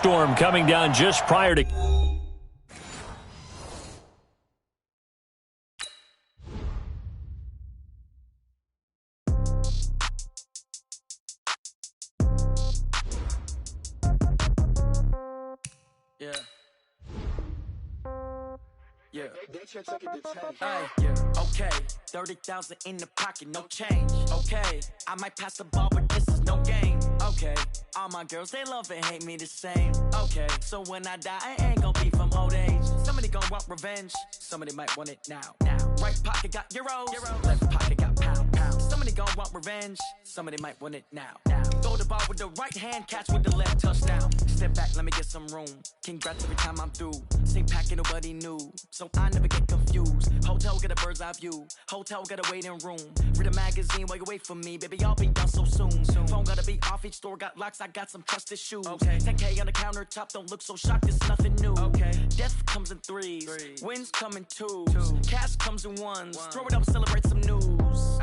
Storm coming down just prior to... Yeah. Yeah. Yeah. Okay. 30,000 in the pocket, no change. Okay. I might pass the ball, but this is no game. Okay. All my girls, they love and hate me the same. Okay. So when I die, I ain't gonna be from old age. Somebody gonna want revenge. Somebody might want it now. Right pocket got euros. Left pocket got pound. Somebody gonna want revenge. Somebody might want it now. Throw the ball with the right hand, catch with the left, touchdown. Step back, let me get some room. Congrats every time I'm through. Same packet, nobody knew. So I never get confused. Hotel got a bird's eye view. Hotel got a waiting room. Read a magazine while you wait for me. Baby, I'll be done so soon. Phone gotta be off, each store got locks. I got some trusted shoes. 10K on the countertop, don't look so shocked, it's nothing new. Death comes in threes. Wins come in twos. Cash comes in ones. Throw it up, celebrate some news.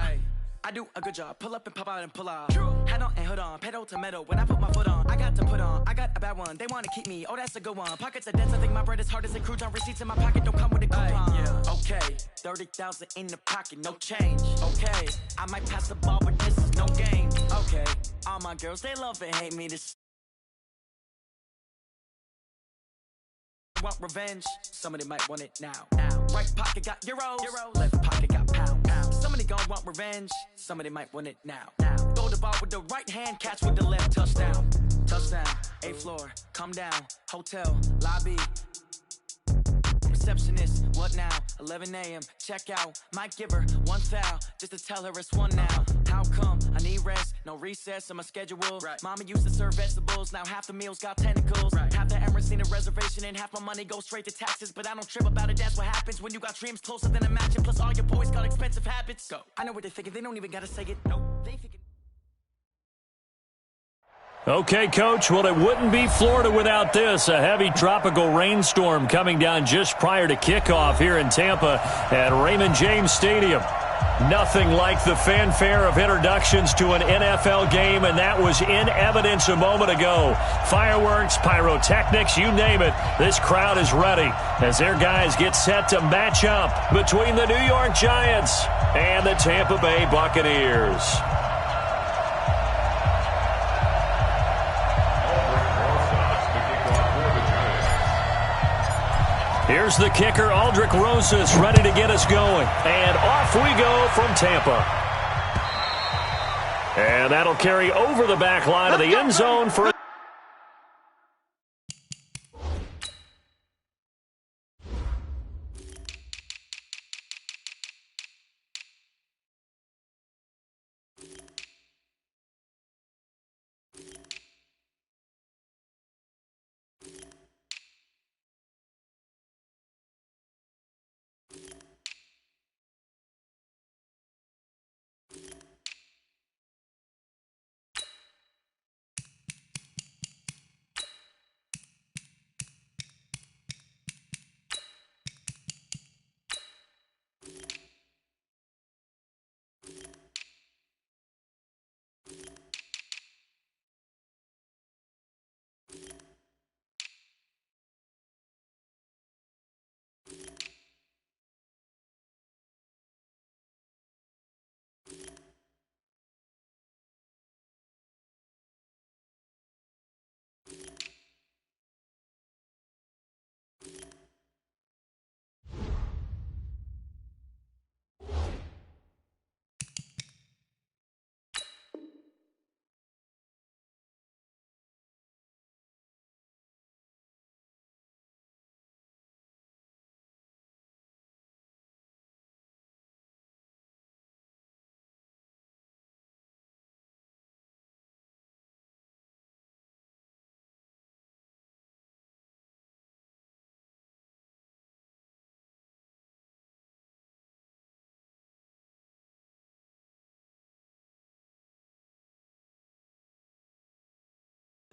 I do a good job. Pull up and pop out and pull out. Head on and hood on. Pedal to metal. When I put my foot on, I got to put on. I got a bad one. They want to keep me. Oh, that's a good one. Pockets are dense. I think my bread is hard as a crouton. Receipts in my pocket don't come with a coupon. Okay. 30,000 in the pocket. No change. Okay. I might pass the ball, but this is no game. Okay. All my girls, they love and hate me. This want revenge. Somebody might want it now. Right pocket got euros. Left pocket got pound. Somebody gon' want revenge. Somebody might want it now. Throw the ball with the right hand, catch with the left, touchdown. Touchdown, 8th floor, come down. Hotel, lobby. Receptionist, what now? 11 a.m., check out. Might give her one foul, just to tell her it's one now. How come? I need rest, no recess in my schedule. Mama used to serve vegetables, now half the meals got tentacles. Half the Emirates need a reservation and half my money goes straight to taxes. But I don't trip about it, that's what happens when you got dreams closer than imagine. Plus all your boys got expensive habits. Go. I know what they're thinking, they don't even gotta say it. No, they thinking. Okay, Coach, well, it wouldn't be Florida without this. A heavy tropical rainstorm coming down just prior to kickoff here in Tampa at Raymond James Stadium. Nothing like the fanfare of introductions to an NFL game, and that was in evidence a moment ago. Fireworks, pyrotechnics, you name it. This crowd is ready as their guys get set to match up between the New York Giants and the Tampa Bay Buccaneers. Here's the kicker, Aldrich Rosas, ready to get us going. And off we go from Tampa. And that'll carry over the back line of the end zone for...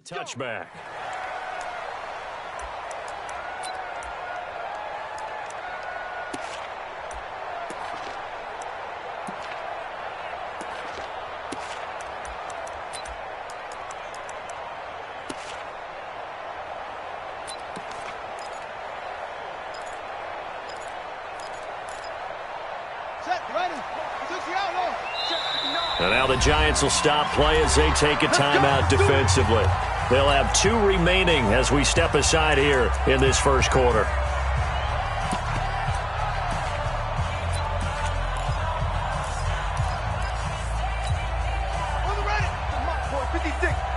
Touchback. And now the Giants will stop play as they take a timeout defensively. They'll have 2 remaining as we step aside here in this first quarter.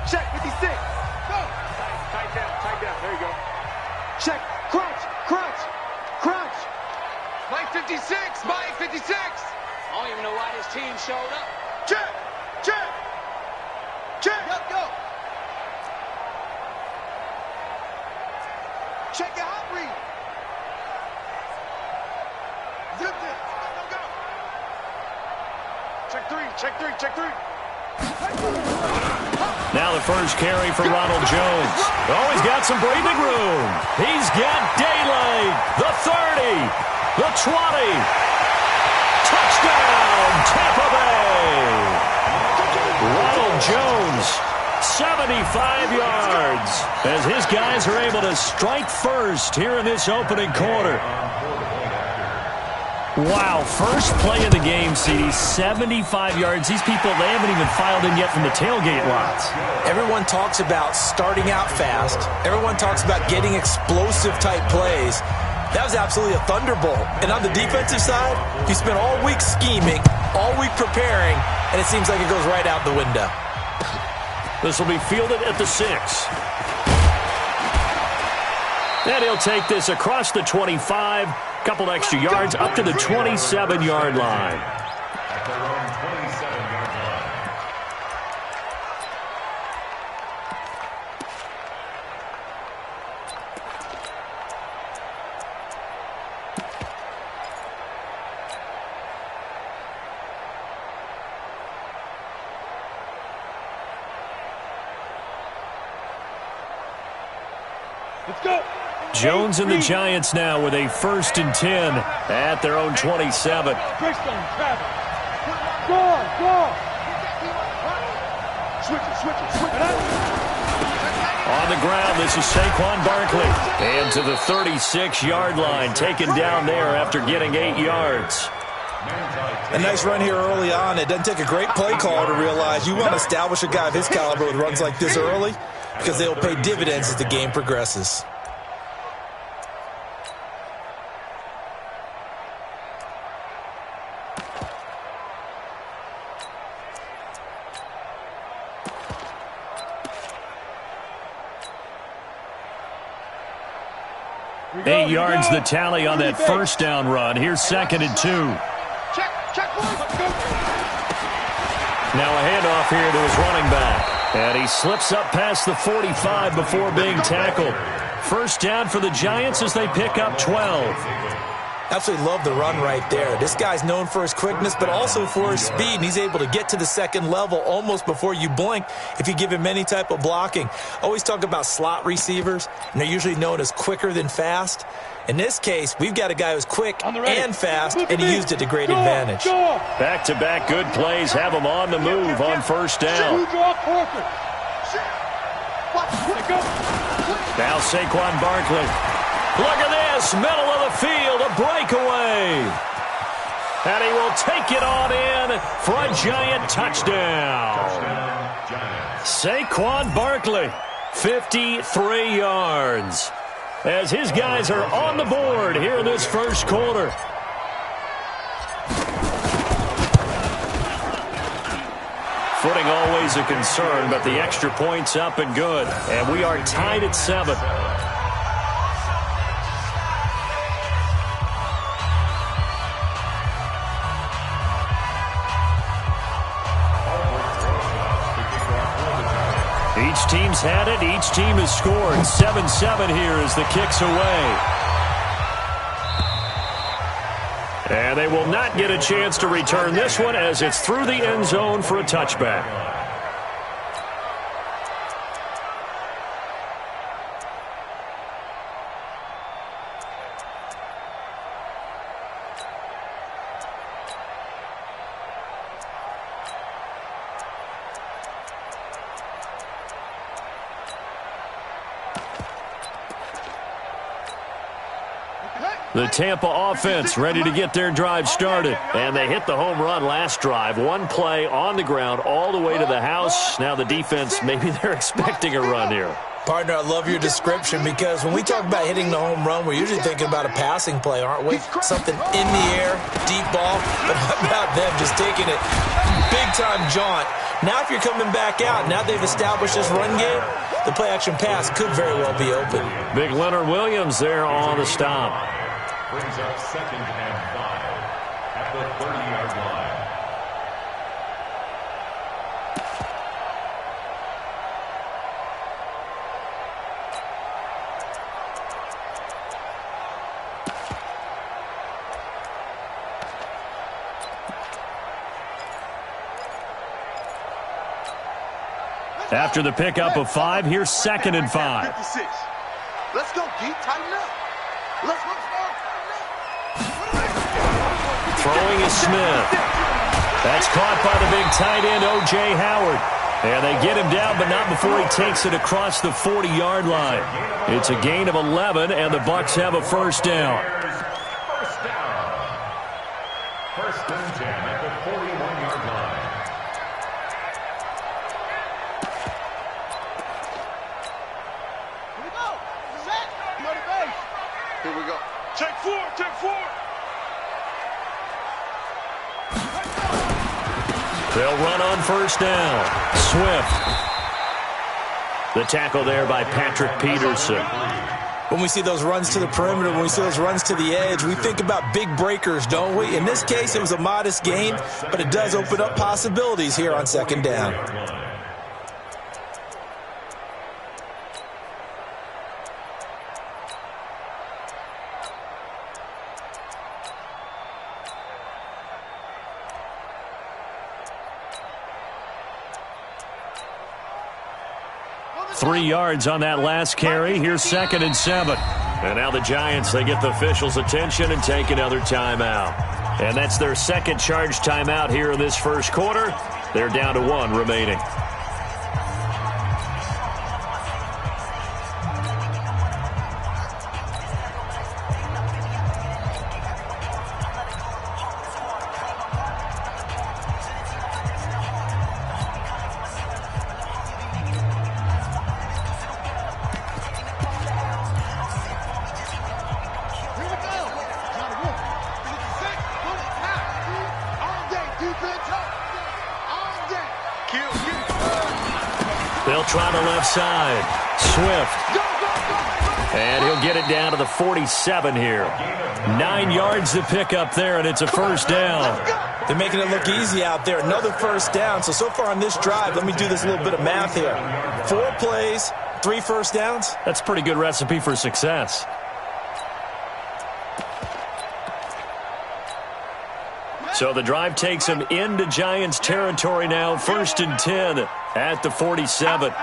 Check, 56. Go. Tight down. There you go. Check. Crunch. Mike 56. I don't even know why this team showed up. Check. Yep, go. Check your hot read. Zip it. Go. Check three. Now the first carry for Ronald Jones. Oh, he's got some breathing room. He's got daylight. The 30. The 20. Touchdown, Tampa Bay. Ronald Jones, 75 yards, as his guys are able to strike first here in this opening quarter. Wow, first play of the game, CD, 75 yards. These people, they haven't even filed in yet from the tailgate lots. Everyone talks about starting out fast. Everyone talks about getting explosive-type plays. That was absolutely a thunderbolt. And on the defensive side, you spent all week scheming, all week preparing, and it seems like it goes right out the window. This will be fielded at the 6. And he'll take this across the 25. Couple extra yards up to the 27-yard line. Let's go. Jones and the Giants now with a 1st and 10 at their own 27. On the ground, this is Saquon Barkley. And to the 36-yard line, taken down there after getting 8 yards. A nice run here early on. It doesn't take a great play caller to realize you want to establish a guy of his caliber with runs like this early because they will pay dividends as the game progresses. Eight yards the tally on that first down run. Here's 2nd and 2. Now a handoff here to his running back. And he slips up past the 45 before being tackled. First down for the Giants as they pick up 12. Absolutely love the run right there. This guy's known for his quickness, but also for his speed, and he's able to get to the second level almost before you blink if you give him any type of blocking. Always talk about slot receivers, and they're usually known as quicker than fast. In this case, we've got a guy who's quick and fast, and he used it to great advantage. Back-to-back good plays have him on the move on first down. Now Saquon Barkley. Look at this, middle of the field, a breakaway. And he will take it on in for a Giant touchdown. Saquon Barkley, 53 yards. As his guys are on the board here in this first quarter. Footing always a concern, but the extra point's up and good. And we are tied at 7. Each team's had it. Each team has scored. 7-7 here as the kick's away. And they will not get a chance to return this one as it's through the end zone for a touchback. The Tampa offense ready to get their drive started. And they hit the home run last drive. One play on the ground all the way to the house. Now the defense, maybe they're expecting a run here. Partner, I love your description because when we talk about hitting the home run, we're usually thinking about a passing play, aren't we? Something in the air, deep ball. But how about them just taking it big-time jaunt? Now if you're coming back out, now they've established this run game, the play-action pass could very well be open. Big Leonard Williams there on the stop. Brings up 2nd and 5 at the 30-yard line. After the pickup of 5, here's 2nd and 5. 56. Let's go, Geek. Tighten up. Let's go. Throwing is Smith. That's caught by the big tight end, O.J. Howard. And they get him down, but not before he takes it across the 40-yard line. It's a gain of 11, and the Bucs have a first down. First down. First and 10 at the 41-yard line. Here we go. Set. Motivation. Here we go. Take 4. Take 4. They'll run on first down. Swift. The tackle there by Patrick Peterson. When we see those runs to the perimeter, when we see those runs to the edge, we think about big breakers, don't we? In this case, it was a modest gain, but it does open up possibilities here on 2nd down. Three yards on that last carry. Here's 2nd and 7. And now the Giants, they get the officials' attention and take another timeout. And that's their second charge timeout here in this first quarter. They're down to 1 remaining. They'll try the left side. Swift. And he'll get it down to the 47 here. 9 yards to pick up there, and it's a first down. They're making it look easy out there. Another first down. So far on this drive, let me do this little bit of math here. 4 plays, 3 first downs. That's a pretty good recipe for success. So the drive takes him into Giants territory now. 1st and 10 at the 47. And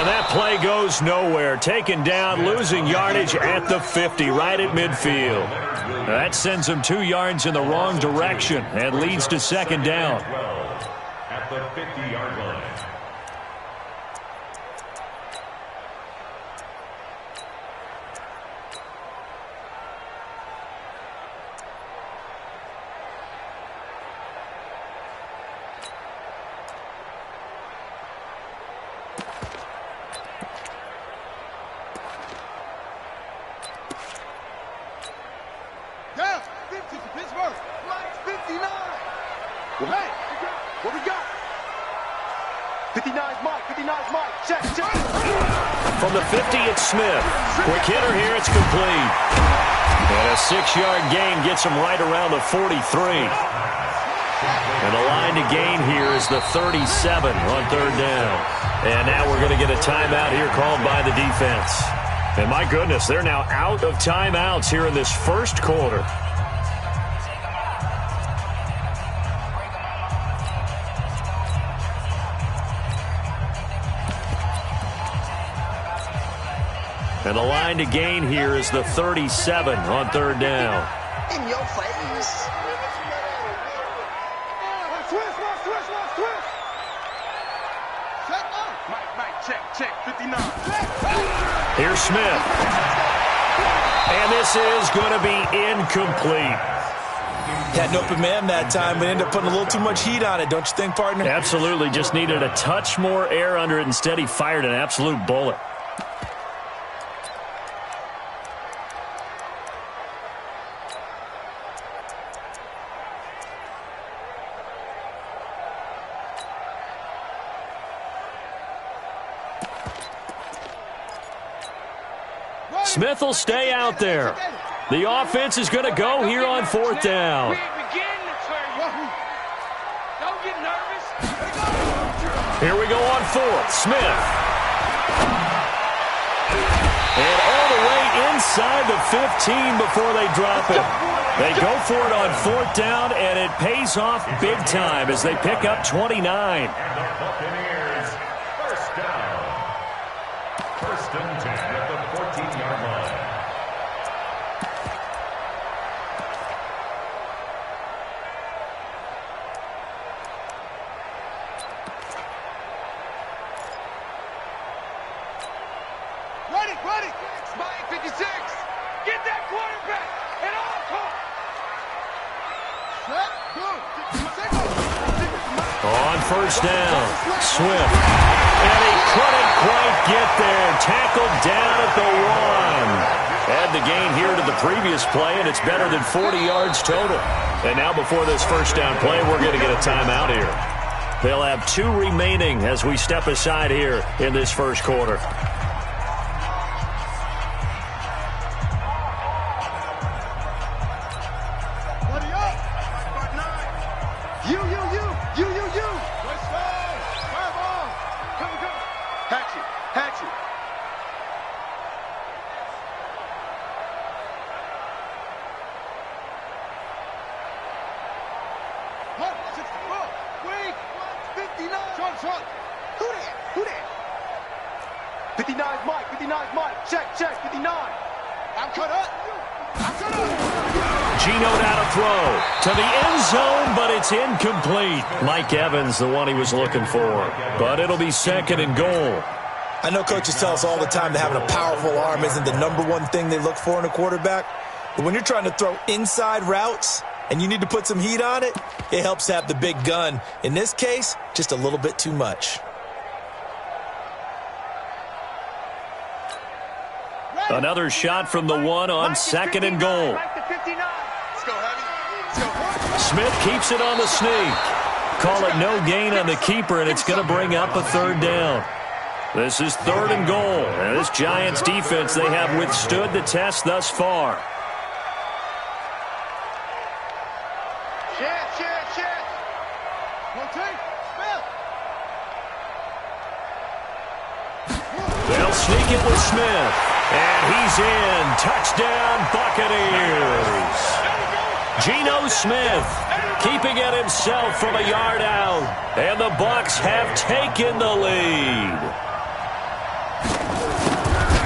that play goes nowhere. Taken down, losing yardage at the 50, right at midfield. That sends him 2 yards in the wrong direction and leads to 2nd down. At the 50-yard line. From the 50, it's Smith. Quick hitter here, it's complete. And a 6-yard gain gets him right around the 43. And the line to gain here is the 37 on 3rd down. And now we're going to get a timeout here called by the defense. And my goodness, they're now out of timeouts here in this first quarter. And the line to gain here is the 37 on 3rd down. In your face. Mike, check, 59. Here's Smith. And this is going to be incomplete. Had an open man that time, but ended up putting a little too much heat on it, don't you think, partner? Absolutely. Just needed a touch more air under it. Instead, he fired an absolute bullet. Smith will stay out there. The offense is going to go here on fourth down. Here we go on fourth. Smith. And all the way inside the 15 before they drop it. They go for it on fourth down, and it pays off big time as they pick up 29. And the Buccaneers, first down. First and 10 at the 14-yard line. Ready. Spike 56. Get that quarterback and all call. Set, good. On first down, Swift. And he couldn't quite get there. Tackled down at the 1. Add the gain here to the previous play, and it's better than 40 yards total. And now before this first down play, we're going to get a timeout here. They'll have 2 remaining as we step aside here in this first quarter. Who that? 59's Mike. Check, 59. I'm cut up. Geno now to throw to the end zone, but it's incomplete. Mike Evans, the one he was looking for. But it'll be second and goal. I know coaches tell us all the time that having a powerful arm isn't the #1 thing they look for in a quarterback. But when you're trying to throw inside routes and you need to put some heat on it, it helps to have the big gun. In this case, just a little bit too much. Another shot from the 1 on second and goal. Smith keeps it on the sneak. Call it no gain on the keeper, and it's going to bring up a third down. This is third and goal. And this Giants defense, they have withstood the test thus far. They'll sneak it with Smith. And he's in. Touchdown, Buccaneers. Geno Smith keeping it himself from a yard out. And the Bucs have taken the lead.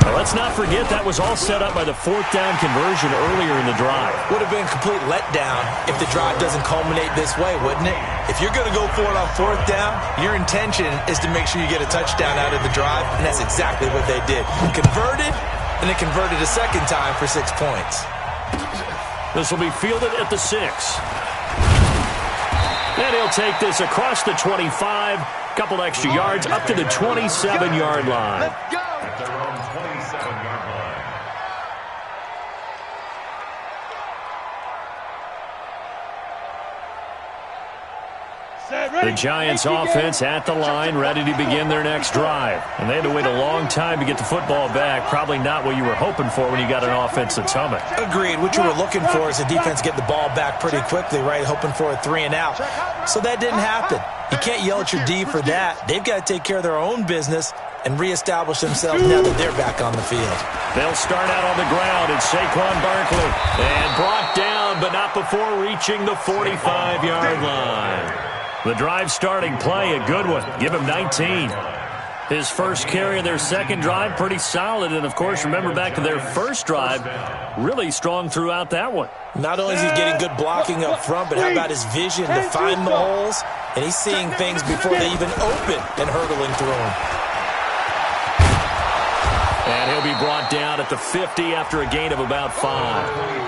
Now, let's not forget that was all set up by the fourth down conversion earlier in the drive. Would have been a complete letdown if the drive doesn't culminate this way, wouldn't it? If you're going to go for it on fourth down, your intention is to make sure you get a touchdown out of the drive, and that's exactly what they did. Converted, and then converted a second time for 6 points. This will be fielded at the 6. And he'll take this across the 25, couple extra yards up to the 27-yard line. At their own 27-yard line. The Giants offense at the line, ready to begin their next drive. And they had to wait a long time to get the football back. Probably not what you were hoping for when you got an offense that's humming. Agreed. What you were looking for is the defense get the ball back pretty quickly, right? Hoping for a 3 and out. So that didn't happen. You can't yell at your D for that. They've got to take care of their own business and reestablish themselves now that they're back on the field. They'll start out on the ground. It's Saquon Barkley. And brought down, but not before reaching the 45-yard line. The drive starting play, a good one. Give him 19. His first carry of their second drive, pretty solid. And, of course, remember back to their first drive, really strong throughout that one. Not only is he getting good blocking up front, but how about his vision to find the holes And he's seeing things before they even open and hurdling through them. And he'll be brought down at the 50 after a gain of about 5.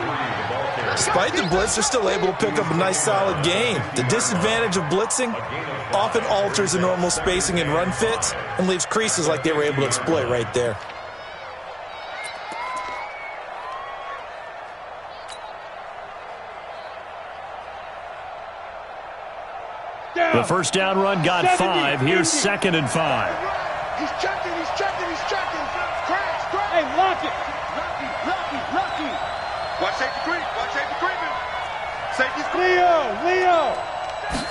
Despite the blitz, they're still able to pick up a nice solid gain. The disadvantage of blitzing often alters the normal spacing and run fits and leaves creases like they were able to exploit right there. The first down run got 5. Here's 2nd and 5. He's checking. Crash. Hey, lock it. Lucky. Watch safety creeping. Safety's Leo.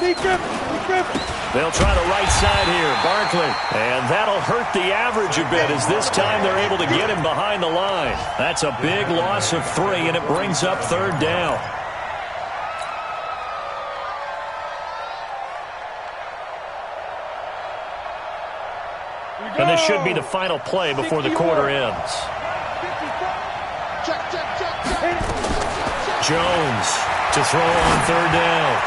Be Griffin. They'll try the right side here. Barkley. And that'll hurt the average a bit as this time they're able to get him behind the line. That's a big loss of 3, and it brings up 3rd down. And this should be the final play before the quarter ends. Check. Jones to throw on 3rd down.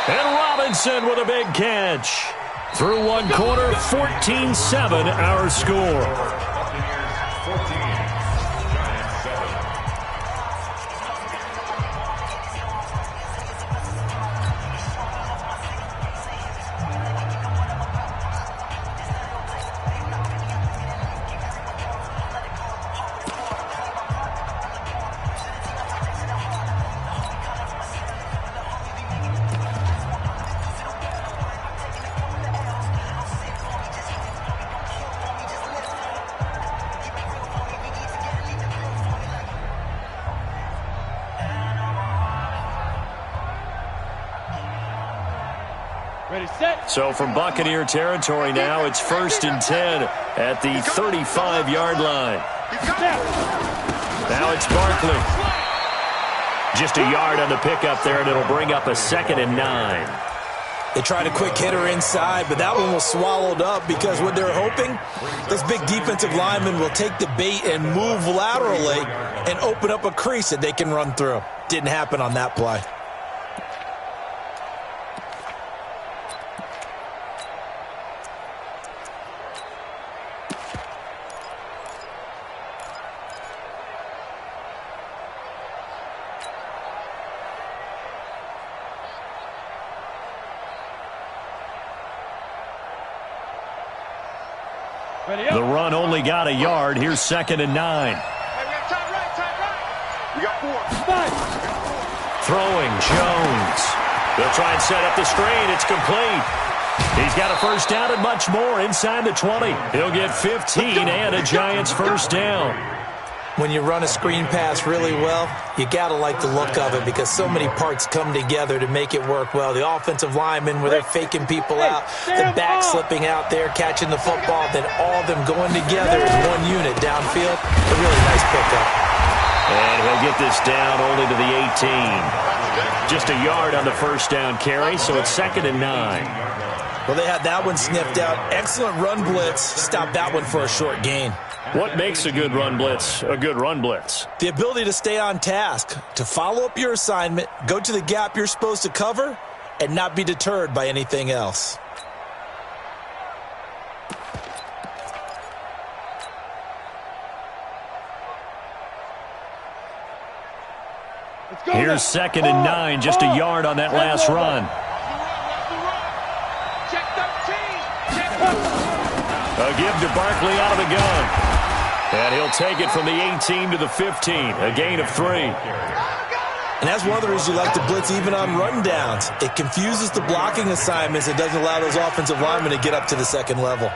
And Robinson with a big catch. Through one quarter, 14-7 our score. So from Buccaneer territory now, it's 1st and 10 at the 35-yard line. Now it's Barkley. Just a yard on the pickup there, and it'll bring up a 2nd and 9. They tried a quick hitter inside, but that one was swallowed up because what they're hoping, those big defensive linemen will take the bait and move laterally and open up a crease that they can run through. Didn't happen on that play. The run only got a yard. Here's 2nd and 9. Hey, we have time right. We got 4. Throwing, Jones. They'll try and set up the screen. It's complete. He's got a first down and much more inside the 20. He'll get 15 and a Giants first down. When you run a screen pass really well, you got to like the look of it because so many parts come together to make it work well. The offensive linemen, where they're faking people out, the back slipping out there, catching the football, then all of them going together as one unit downfield. A really nice pickup. And he'll get this down only to the 18. Just a yard on the first down carry, so it's 2nd and 9. Well, they had that one sniffed out. Excellent run blitz. Stopped that one for a short gain. What makes a good run blitz a good run blitz? The ability to stay on task, to follow up your assignment, go to the gap you're supposed to cover, and not be deterred by anything else. Here's 2nd and 9, just a yard on that last run. Check 13. A give to Barkley out of the gun. And he'll take it from the 18 to the 15, a gain of 3. And that's one of the reasons you like to blitz even on rundowns. It confuses the blocking assignments. It doesn't allow those offensive linemen to get up to the second level.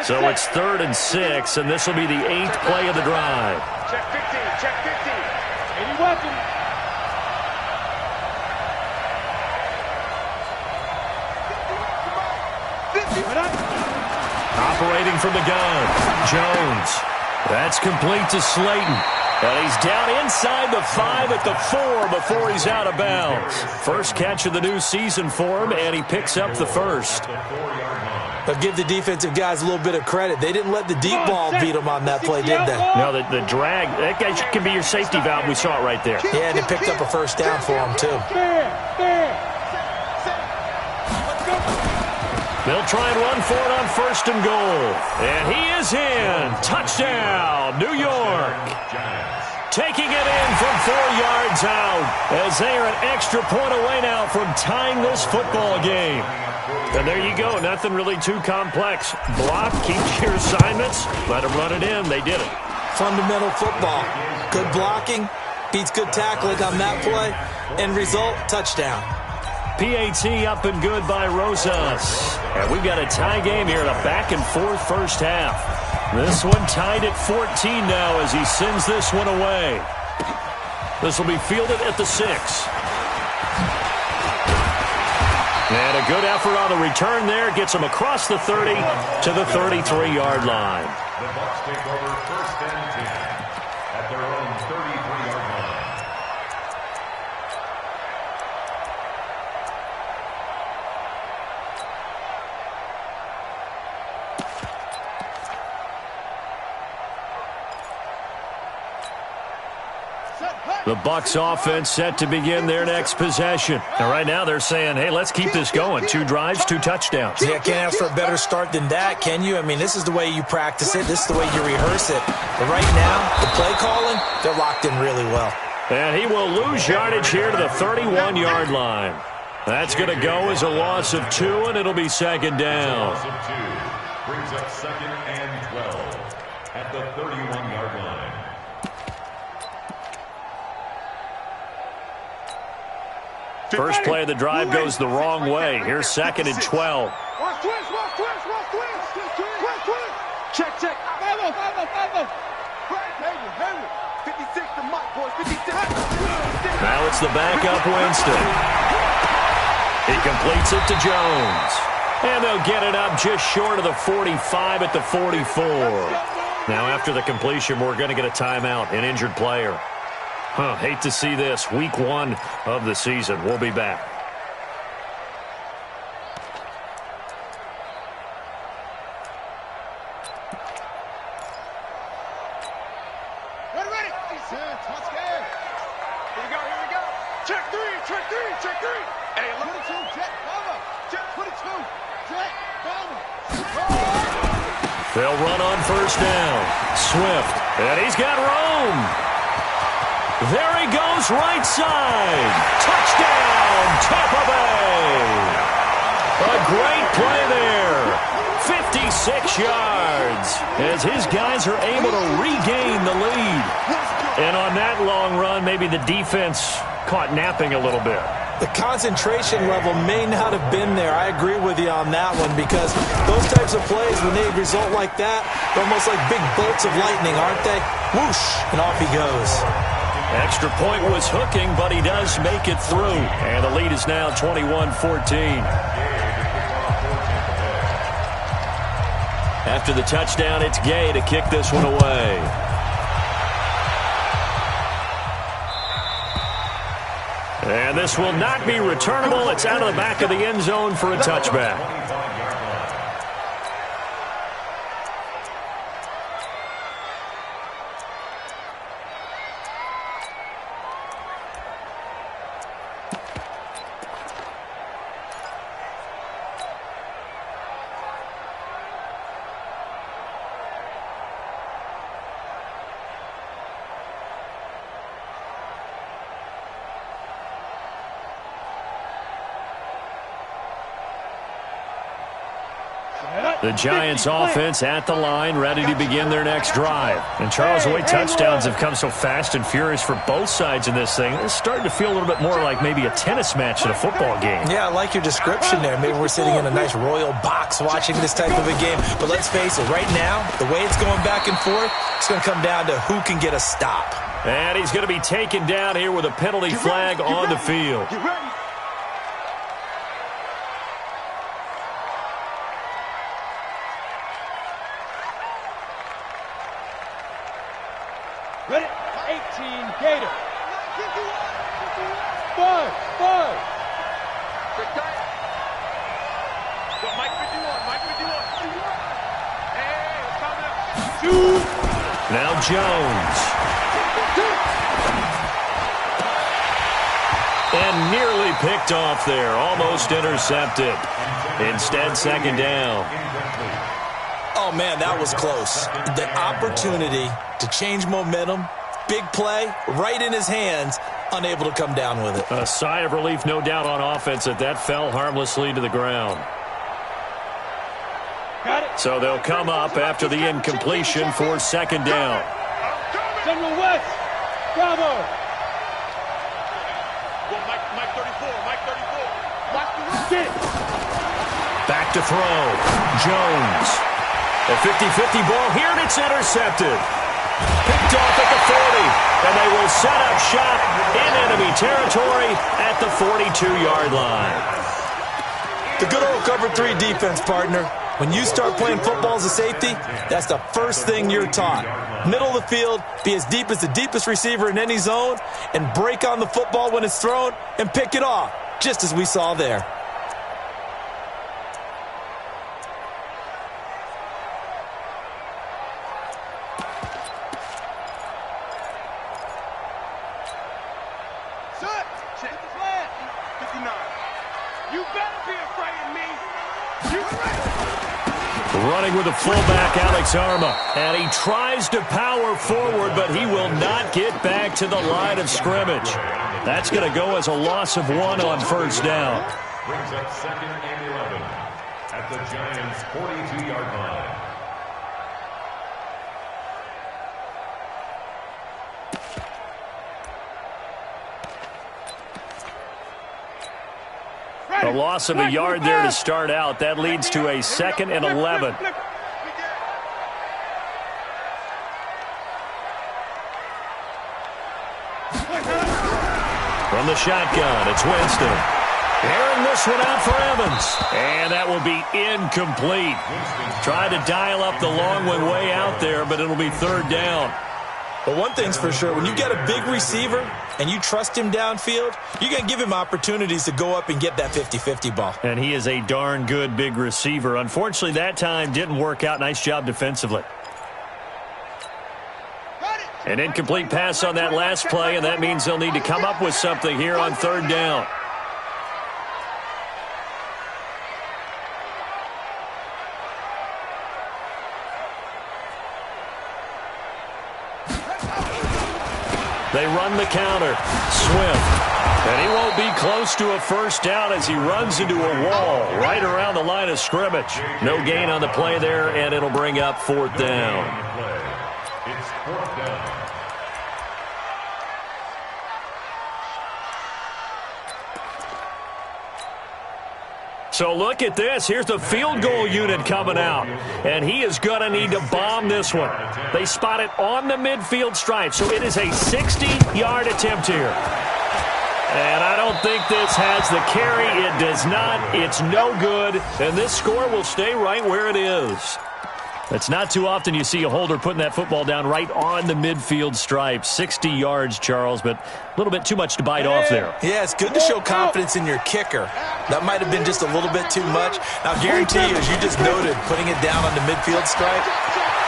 So it's 3rd and 6, and this will be the 8th play of the drive. Check 15. Check 15. Any weapon. Operating from the gun, Jones. That's complete to Slayton. And he's down inside the 5 at the 4 before he's out of bounds. First catch of the new season for him, and he picks up the first. But give the defensive guys a little bit of credit. They didn't let the deep ball beat them on that play, did they? No, the drag, that guy can be your safety valve. We saw it right there. Yeah, and they picked up a first down for him, too. They'll try and run for it on 1st and goal. And he is in. Touchdown, New York. Taking it in from 4 yards out as they are an extra point away now from tying this football game. And there you go. Nothing really too complex. Block, keep your assignments, let them run it in. They did it. Fundamental football. Good blocking, beats good tackling on that play. End result, touchdown. PAT up and good by Rosas. And we've got a tie game here in a back-and-forth first half. This one tied at 14 now as he sends this one away. This will be fielded at the 6. And a good effort on the return there. Gets him across the 30 to the 33-yard line. The Bucs take over 1st and 10 at their own 33-yard line. The Bucs offense set to begin their next possession. And right now they're saying, hey, let's keep this going. 2 drives, 2 touchdowns. Yeah, can't ask for a better start than that, can you? I mean, this is the way you practice it. This is the way you rehearse it. But right now, the play calling, they're locked in really well. And he will lose yardage here to the 31-yard line. That's going to go as a loss of 2, and it'll be 2nd down. Loss of 2 brings up 2nd and 12 at the 31-yard line. First play of the drive goes the wrong way. Here's 2nd and 12. Watch twist. Check. Henry. 56 to Mike, boys. 56. Now it's the backup Winston. He completes it to Jones. And they'll get it up just short of the 45 at the 44. Now after the completion, we're going to get a timeout, an injured player. Hate to see this. Week 1 of the season. We'll be back. Ready. Touchdown. Here we go. Check three. Hey, look. 22, check, cover. Check 22, check, cover. They'll run on 1st down. Swift. And he's got room. There he goes, right side. Touchdown, Tampa Bay. A great play there. 56 yards as his guys are able to regain the lead. And on that long run, maybe the defense caught napping a little bit. The concentration level may not have been there. I agree with you on that one because those types of plays, when they result like that, they're almost like big bolts of lightning, aren't they? Whoosh, and off he goes. Extra point was hooking, but he does make it through. And the lead is now 21-14. After the touchdown, it's Gay to kick this one away. And this will not be returnable. It's out of the back of the end zone for a touchback. The Giants offense at the line, ready to begin their next drive. And Charles, the way touchdowns have come so fast and furious for both sides in this thing, it's starting to feel a little bit more like maybe a tennis match in a football game. Yeah, I like your description there. Maybe we're sitting in a nice royal box watching this type of a game. But let's face it, right now, the way it's going back and forth, it's going to come down to who can get a stop. And he's going to be taken down here with a penalty flag on the field. Ready? Five. Quick cut. Go, Mike 51. Mike 51. Hey, it's coming up. Now Jones. And nearly picked off there. Almost intercepted. Instead, second down. Oh, man, that was close. The opportunity to change momentum, big play, right in his hands, unable to come down with it. A sigh of relief, no doubt, on offense that fell harmlessly to the ground. So they'll come up after the incompletion for second down. Central West. Bravo. Well, Mike 34. Mike 34. Watch the run. Back to throw. Jones. A 50-50 ball here, and it's intercepted. Picked off at the 40, and they will set up shop in enemy territory at the 42-yard line. The good old cover 3 defense, partner. When you start playing football as a safety, that's the first thing you're taught. Middle of the field, be as deep as the deepest receiver in any zone, and break on the football when it's thrown and pick it off, just as we saw there. Check the flag. 59. You better be afraid of me. You Running with the fullback, Alex Arma. And he tries to power forward, but he will not get back to the line of scrimmage. That's going to go as a loss of 1 on first down. Brings up second and 11 at the Giants' 42-yard line. A loss of a yard there to start out. That leads to a second and 11. From the shotgun, it's Winston. Airing this one out for Evans. And that will be incomplete. Tried to dial up the long one way out there, but it'll be third down. But one thing's for sure, when you get a big receiver and you trust him downfield, you're going to give him opportunities to go up and get that 50-50 ball. And he is a darn good big receiver. Unfortunately, that time didn't work out. Nice job defensively. An incomplete pass on that last play, and that means they'll need to come up with something here on third down. They run the counter. Swift. And he won't be close to a first down as he runs into a wall right around the line of scrimmage. No gain on the play there, and it'll bring up fourth down. It's fourth down. So look at this. Here's the field goal unit coming out. And he is going to need to bomb this one. They spot it on the midfield stripe. So it is a 60-yard attempt here. And I don't think this has the carry. It does not. It's no good. And this score will stay right where it is. It's not too often you see a holder putting that football down right on the midfield stripe. 60 yards, Charles, but a little bit too much to bite off there. Yeah, it's good to show confidence in your kicker. That might have been just a little bit too much. Now, I guarantee you, as you just noted, putting it down on the midfield stripe,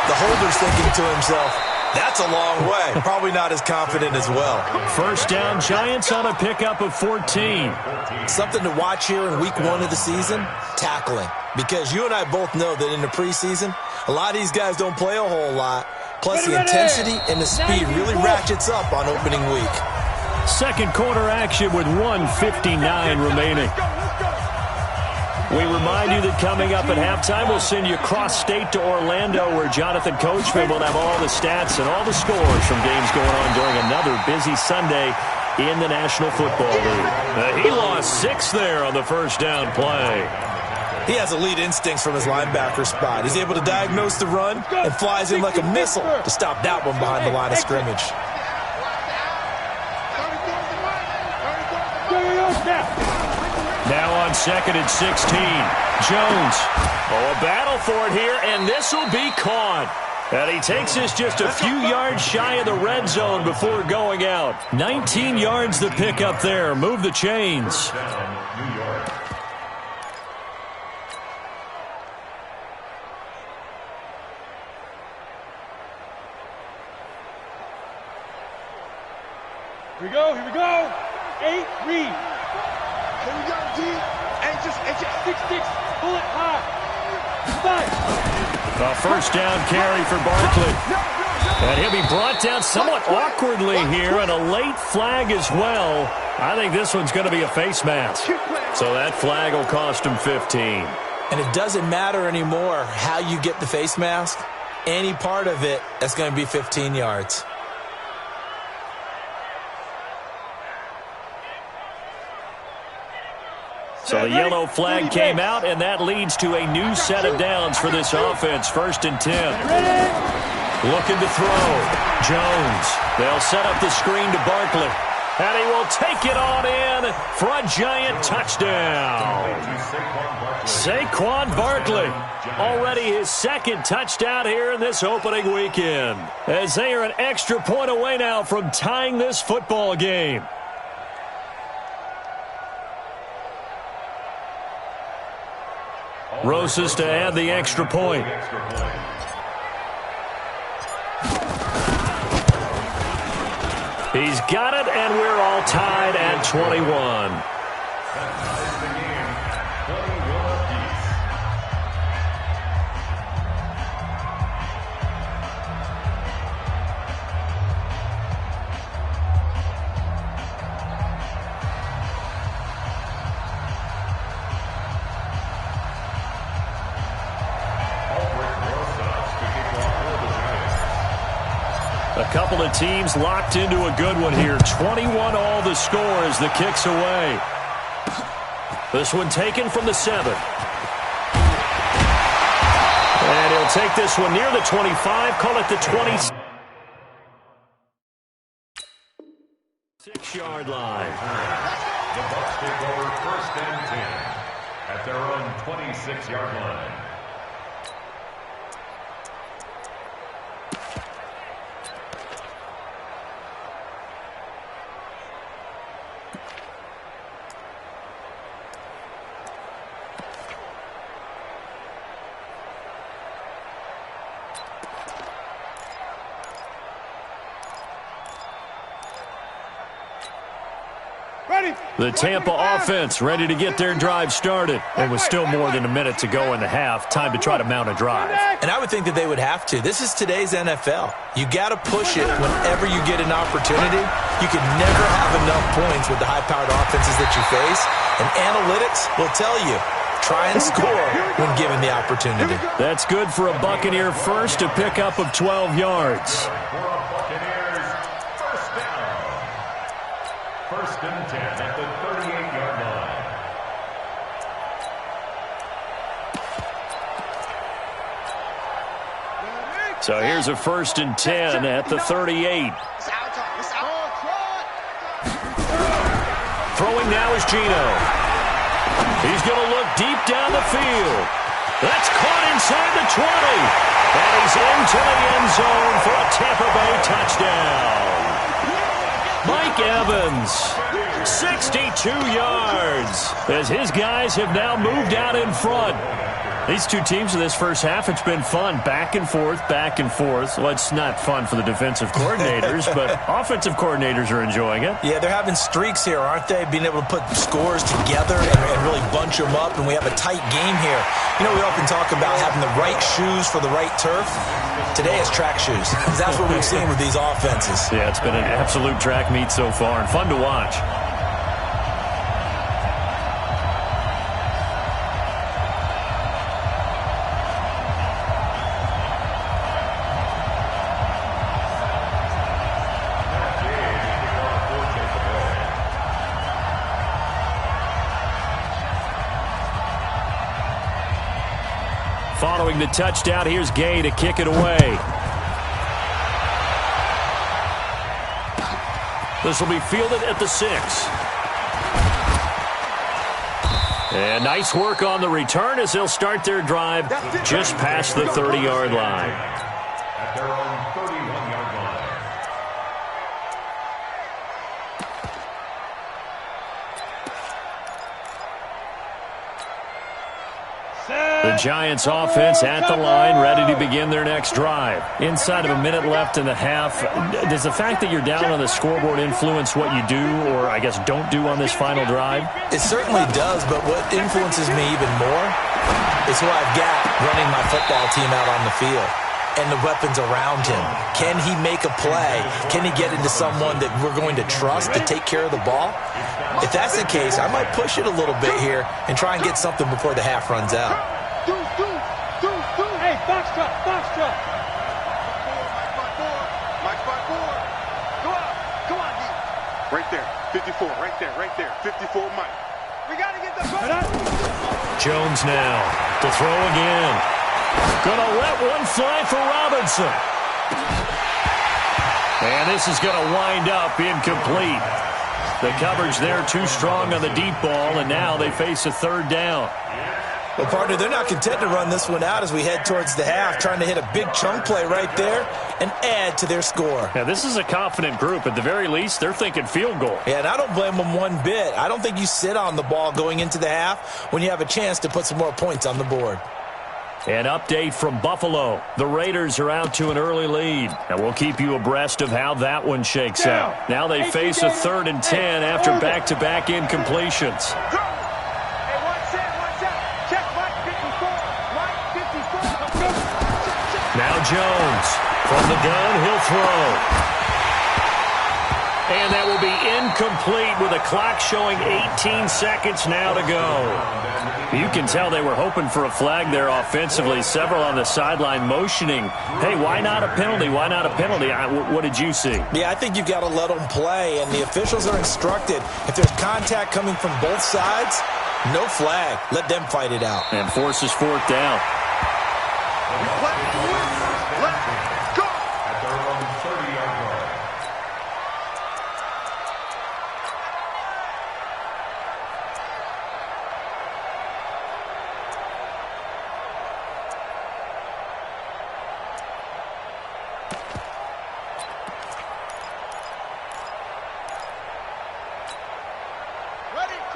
the holder's thinking to himself, that's a long way. Probably not as confident as well. First down, Giants on a pickup of 14. Something to watch here in week 1 of the season, tackling. Because you and I both know that in the preseason, a lot of these guys don't play a whole lot. Plus, the intensity and the speed really ratchets up on opening week. Second quarter action with 1:59 remaining. We remind you that coming up at halftime, we'll send you cross-state to Orlando, where Jonathan Coachman will have all the stats and all the scores from games going on during another busy Sunday in the National Football League. He lost 6 there on the first down play. He has elite instincts from his linebacker spot. He's able to diagnose the run and flies in like a missile to stop that one behind the line of scrimmage. Now on second and 16. Jones. Oh, a battle for it here, and this will be caught. And he takes us just a few yards shy of the red zone before going out. 19 yards to pick up there. Move the chains. First down, New York. Here we go, here we go. 8, read. Here we go, D. And just 6, pull it high. 5. A first down carry for Barkley. And he'll be brought down somewhat awkwardly here, and a late flag as well. I think this one's going to be a face mask. So that flag will cost him 15. And it doesn't matter anymore how you get the face mask. Any part of it, that's going to be 15 yards. So the yellow flag came out, and that leads to a new set of downs for this offense. 1st and 10. Looking to throw. Jones. They'll set up the screen to Barkley. And he will take it on in for a giant touchdown. Saquon Barkley. Already his 2nd touchdown here in this opening weekend. As they are an extra point away now from tying this football game. Rosas to add the extra point. He's got it, and we're all tied at 21. A couple of teams locked into a good one here. 21 all the score as the kick's away. This one taken from the 7. And he'll take this one near the 25, call it the 26-yard line. The Bucs take over 1st and 10 at their own 26-yard line. The Tampa offense ready to get their drive started. And with still more than a minute to go in the half, time to try to mount a drive. And I would think that they would have to. This is today's NFL. You got to push it whenever you get an opportunity. You can never have enough points with the high-powered offenses that you face. And analytics will tell you, try and score when given the opportunity. That's good for a Buccaneer first, to pick up of 12 yards. First and 10 at the 38-yard line. So here's a 1st and 10 at the 38. Throwing now is Gino. He's going to look deep down the field. That's caught inside the 20. And he's into the end zone for a Tampa Bay touchdown. Mike Evans, 62 yards, as his guys have now moved out in front. These two teams in this first half, it's been fun. Back and forth, back and forth. Well, it's not fun for the defensive coordinators, but offensive coordinators are enjoying it. Yeah, they're having streaks here, aren't they? Being able to put scores together and really bunch them up, and we have a tight game here. You know, we often talk about having the right shoes for the right turf. Today it's track shoes. That's what we've seen with these offenses. Yeah, it's been an absolute track meet so far, and fun to watch. Following the touchdown, here's Gay to kick it away. This will be fielded at the 6. And nice work on the return as they'll start their drive just past the 30-yard line. their own 31-yard line. The Giants offense at the line, ready to begin their next drive. Inside of a minute left in the half, does the fact that you're down on the scoreboard influence what you do, or I guess don't do on this final drive? It certainly does, but what influences me even more is who I've got running my football team out on the field and the weapons around him. Can he make a play? Can he get into someone that we're going to trust to take care of the ball? If that's the case, I might push it a little bit here and try and get something before the half runs out. Hey, box truck. Mike by four. Go on, D. Right there, 54, right there, 54, Mike. We got to get the ball. Jones now to throw again. Gonna let one fly for Robinson. And this is going to wind up incomplete. The coverage there too strong on the deep ball, and now they face a third down. Well, partner, they're not content to run this one out as we head towards the half, trying to hit a big chunk play right there and add to their score. Yeah, this is a confident group. At the very least, they're thinking field goal. Yeah, and I don't blame them one bit. I don't think you sit on the ball going into the half when you have a chance to put some more points on the board. An update from Buffalo. The Raiders are out to an early lead, and we'll keep you abreast of how that one shakes out. Now they face a 3rd and 10 after back-to-back incompletions. Hey, watch out. Check Mike 54. Now Jones from the gun, he'll throw. And that will be incomplete with a clock showing 18 seconds now to go. You can tell they were hoping for a flag there offensively. Several on the sideline motioning, hey, why not a penalty? Why not a penalty? What did you see? Yeah, I think you've got to let them play, and the officials are instructed. If there's contact coming from both sides, no flag. Let them fight it out. And forces 4th down. Let's go. At their own 30-yard line.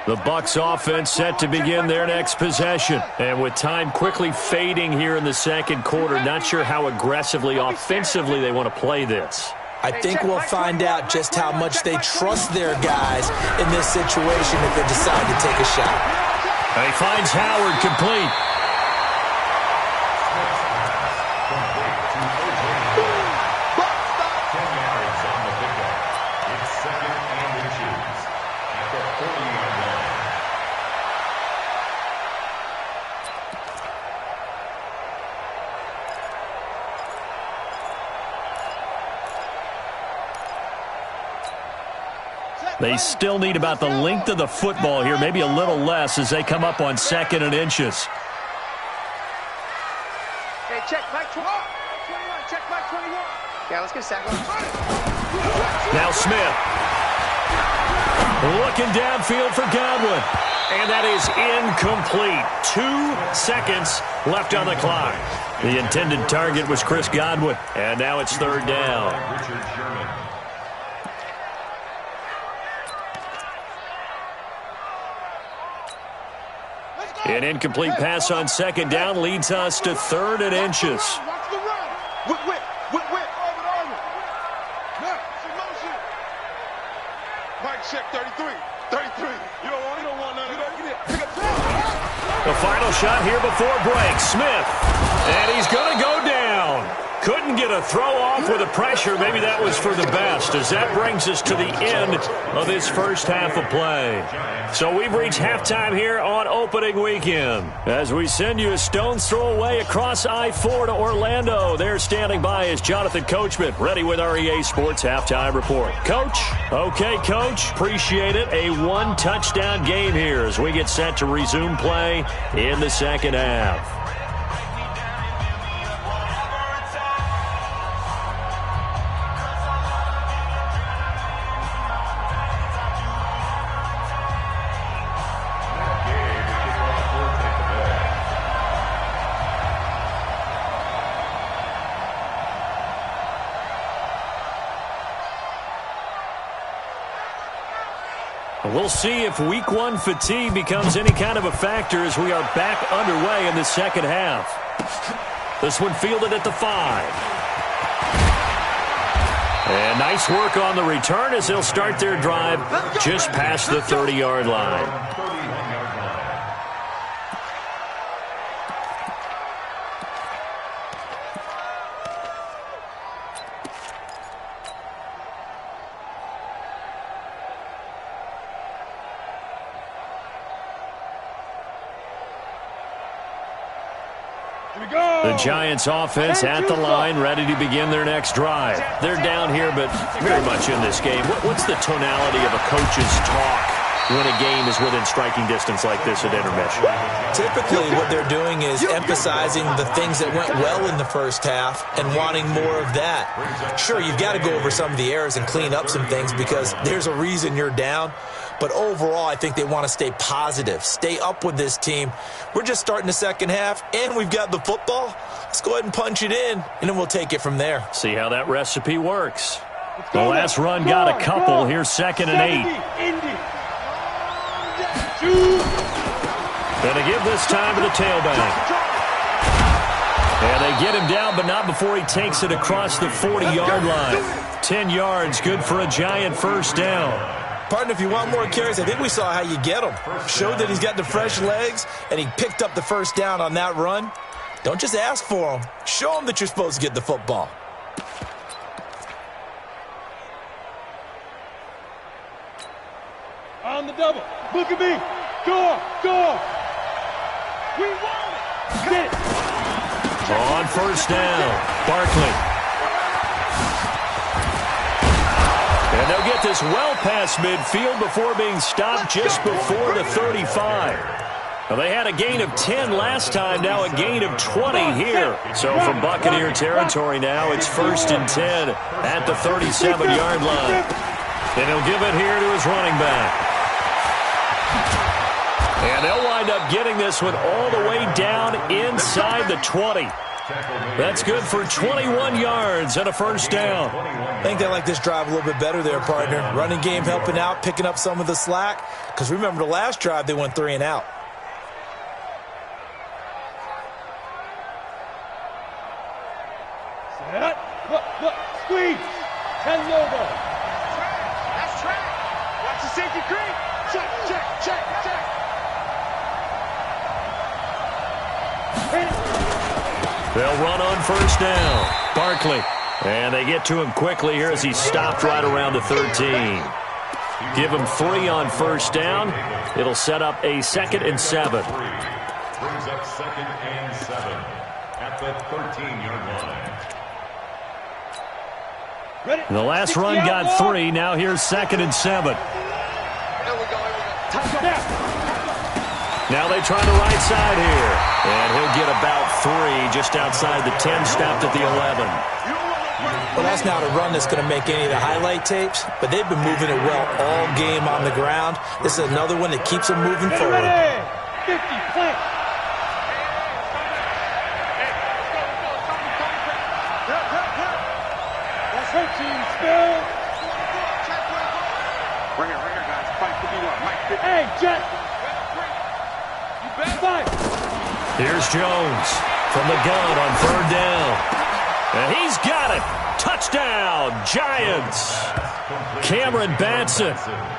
The Bucs offense set to begin their next possession. And with time quickly fading here in the second quarter, not sure how aggressively, offensively they want to play this. I think we'll find out just how much they trust their guys in this situation if they decide to take a shot. He finds Howard complete. They still need about the length of the football here, maybe a little less as they come up on 2nd and inches. Hey, check Mike 21. Check Mike 21. Yeah, let's get a sack. Now Smith. Looking downfield for Godwin. And that is incomplete. 2 seconds left on the clock. The intended target was Chris Godwin. And now it's 3rd down. An incomplete pass on 2nd down leads us to 3rd and inches. Watch the run. Whip. Arvin. Next, motion. Mike, check 33. You don't want none of that. Pick up. The final shot here before break. Smith. And he's going to go down. Couldn't get a throw off with the pressure. Maybe that was for the best, as that brings us to the end of this first half of play. So we've reached halftime here on opening weekend. As we send you a stone's throw away across I-4 to Orlando. There standing by is Jonathan Coachman, ready with our EA Sports Halftime Report. Coach? Okay, Coach. Appreciate it. A 1-touchdown game here as we get set to resume play in the second half. We'll see if week one fatigue becomes any kind of a factor as we are back underway in the second half. This one fielded at the 5. And nice work on the return as they'll start their drive just past the 30-yard line. The Giants offense at the line, ready to begin their next drive. They're down here, but very much in this game. What's the tonality of a coach's talk when a game is within striking distance like this at intermission? Typically, what they're doing is emphasizing the things that went well in the first half and wanting more of that. Sure, you've got to go over some of the errors and clean up some things because there's a reason you're down. But overall, I think they want to stay positive, stay up with this team. We're just starting the second half, and we've got the football. Let's go ahead and punch it in, and then we'll take it from there. See how that recipe works. The last run got a couple. Here's 2nd and 8. Gonna give this time to the tailback. And they get him down, but not before he takes it across the 40-yard line. 10 yards, good for a Giant first down. Partner, if you want more carries, I think we saw how you get him. Showed that he's got the fresh legs, and he picked up the first down on that run. Don't just ask for him. Show him that you're supposed to get the football. On the double. Look at me. Go. We want it. Get it. On first down, Barkley. And they'll get this well past midfield before being stopped just before the 35. Well, they had a gain of 10 last time, now a gain of 20 here. So from Buccaneer territory now, it's 1st and 10 at the 37-yard line. And he'll give it here to his running back. And they'll wind up getting this one all the way down inside the 20. That's good for 21 yards and a first down. I think they like this drive a little bit better there, partner. Running game helping out, picking up some of the slack. Because remember the last drive, they went 3 and out. Set. Look. Squeeze. 10 over. That's track. Watch the safety creep. Check. They'll run on first down. Barkley. And they get to him quickly here as he stopped right around the 13. Give him 3 on first down. It'll set up a 2nd and 7. Brings up 2nd and 7 at the 13-yard line. The last run got 3. Now here's 2nd and 7. Here we go. Now they try the right side here. And he'll get about 3 just outside the 10, stopped at the 11. Well, that's not a run that's going to make any of the highlight tapes, but they've been moving it well all game on the ground. This is another one that keeps them moving forward. 50, plant. That's her team, Spill. Right here, guys. Fight 51. Hey, Jet. You bet. Fight. Here's Jones from the gun on 3rd down. And he's got it. Touchdown, Giants. Cameron Batson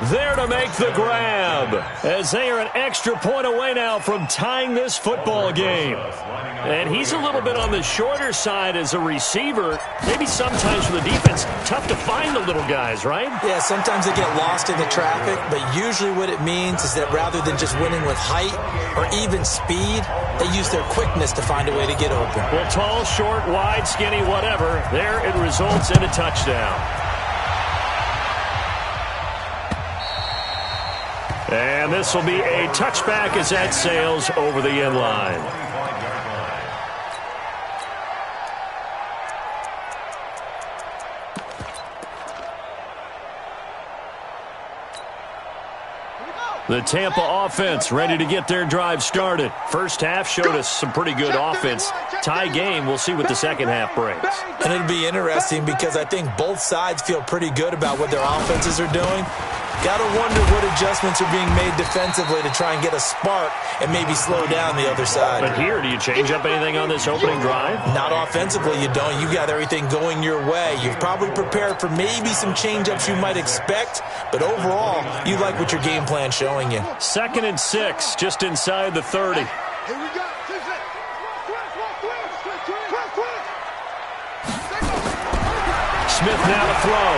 there to make the grab as they are an extra point away now from tying this football game. And he's a little bit on the shorter side as a receiver. Maybe sometimes for the defense, tough to find the little guys, right? Yeah, sometimes they get lost in the traffic, but usually what it means is that rather than just winning with height or even speed, they use their quickness to find a way to get open. Well, tall, short, wide, skinny, whatever, there it results in a touchdown. And this will be a touchback as that sails over the end line. The Tampa offense ready to get their drive started. First half showed us some pretty good offense. Tie game, we'll see what the second half brings. And it'll be interesting because I think both sides feel pretty good about what their offenses are doing. Got to wonder what adjustments are being made defensively to try and get a spark and maybe slow down the other side. But here, do you change up anything on this opening drive? Not offensively, you don't. You got everything going your way. You've probably prepared for maybe some change-ups you might expect, but overall, you like what your game plan's showing you. 2nd and 6, just inside the 30. Here we go. Smith now to throw.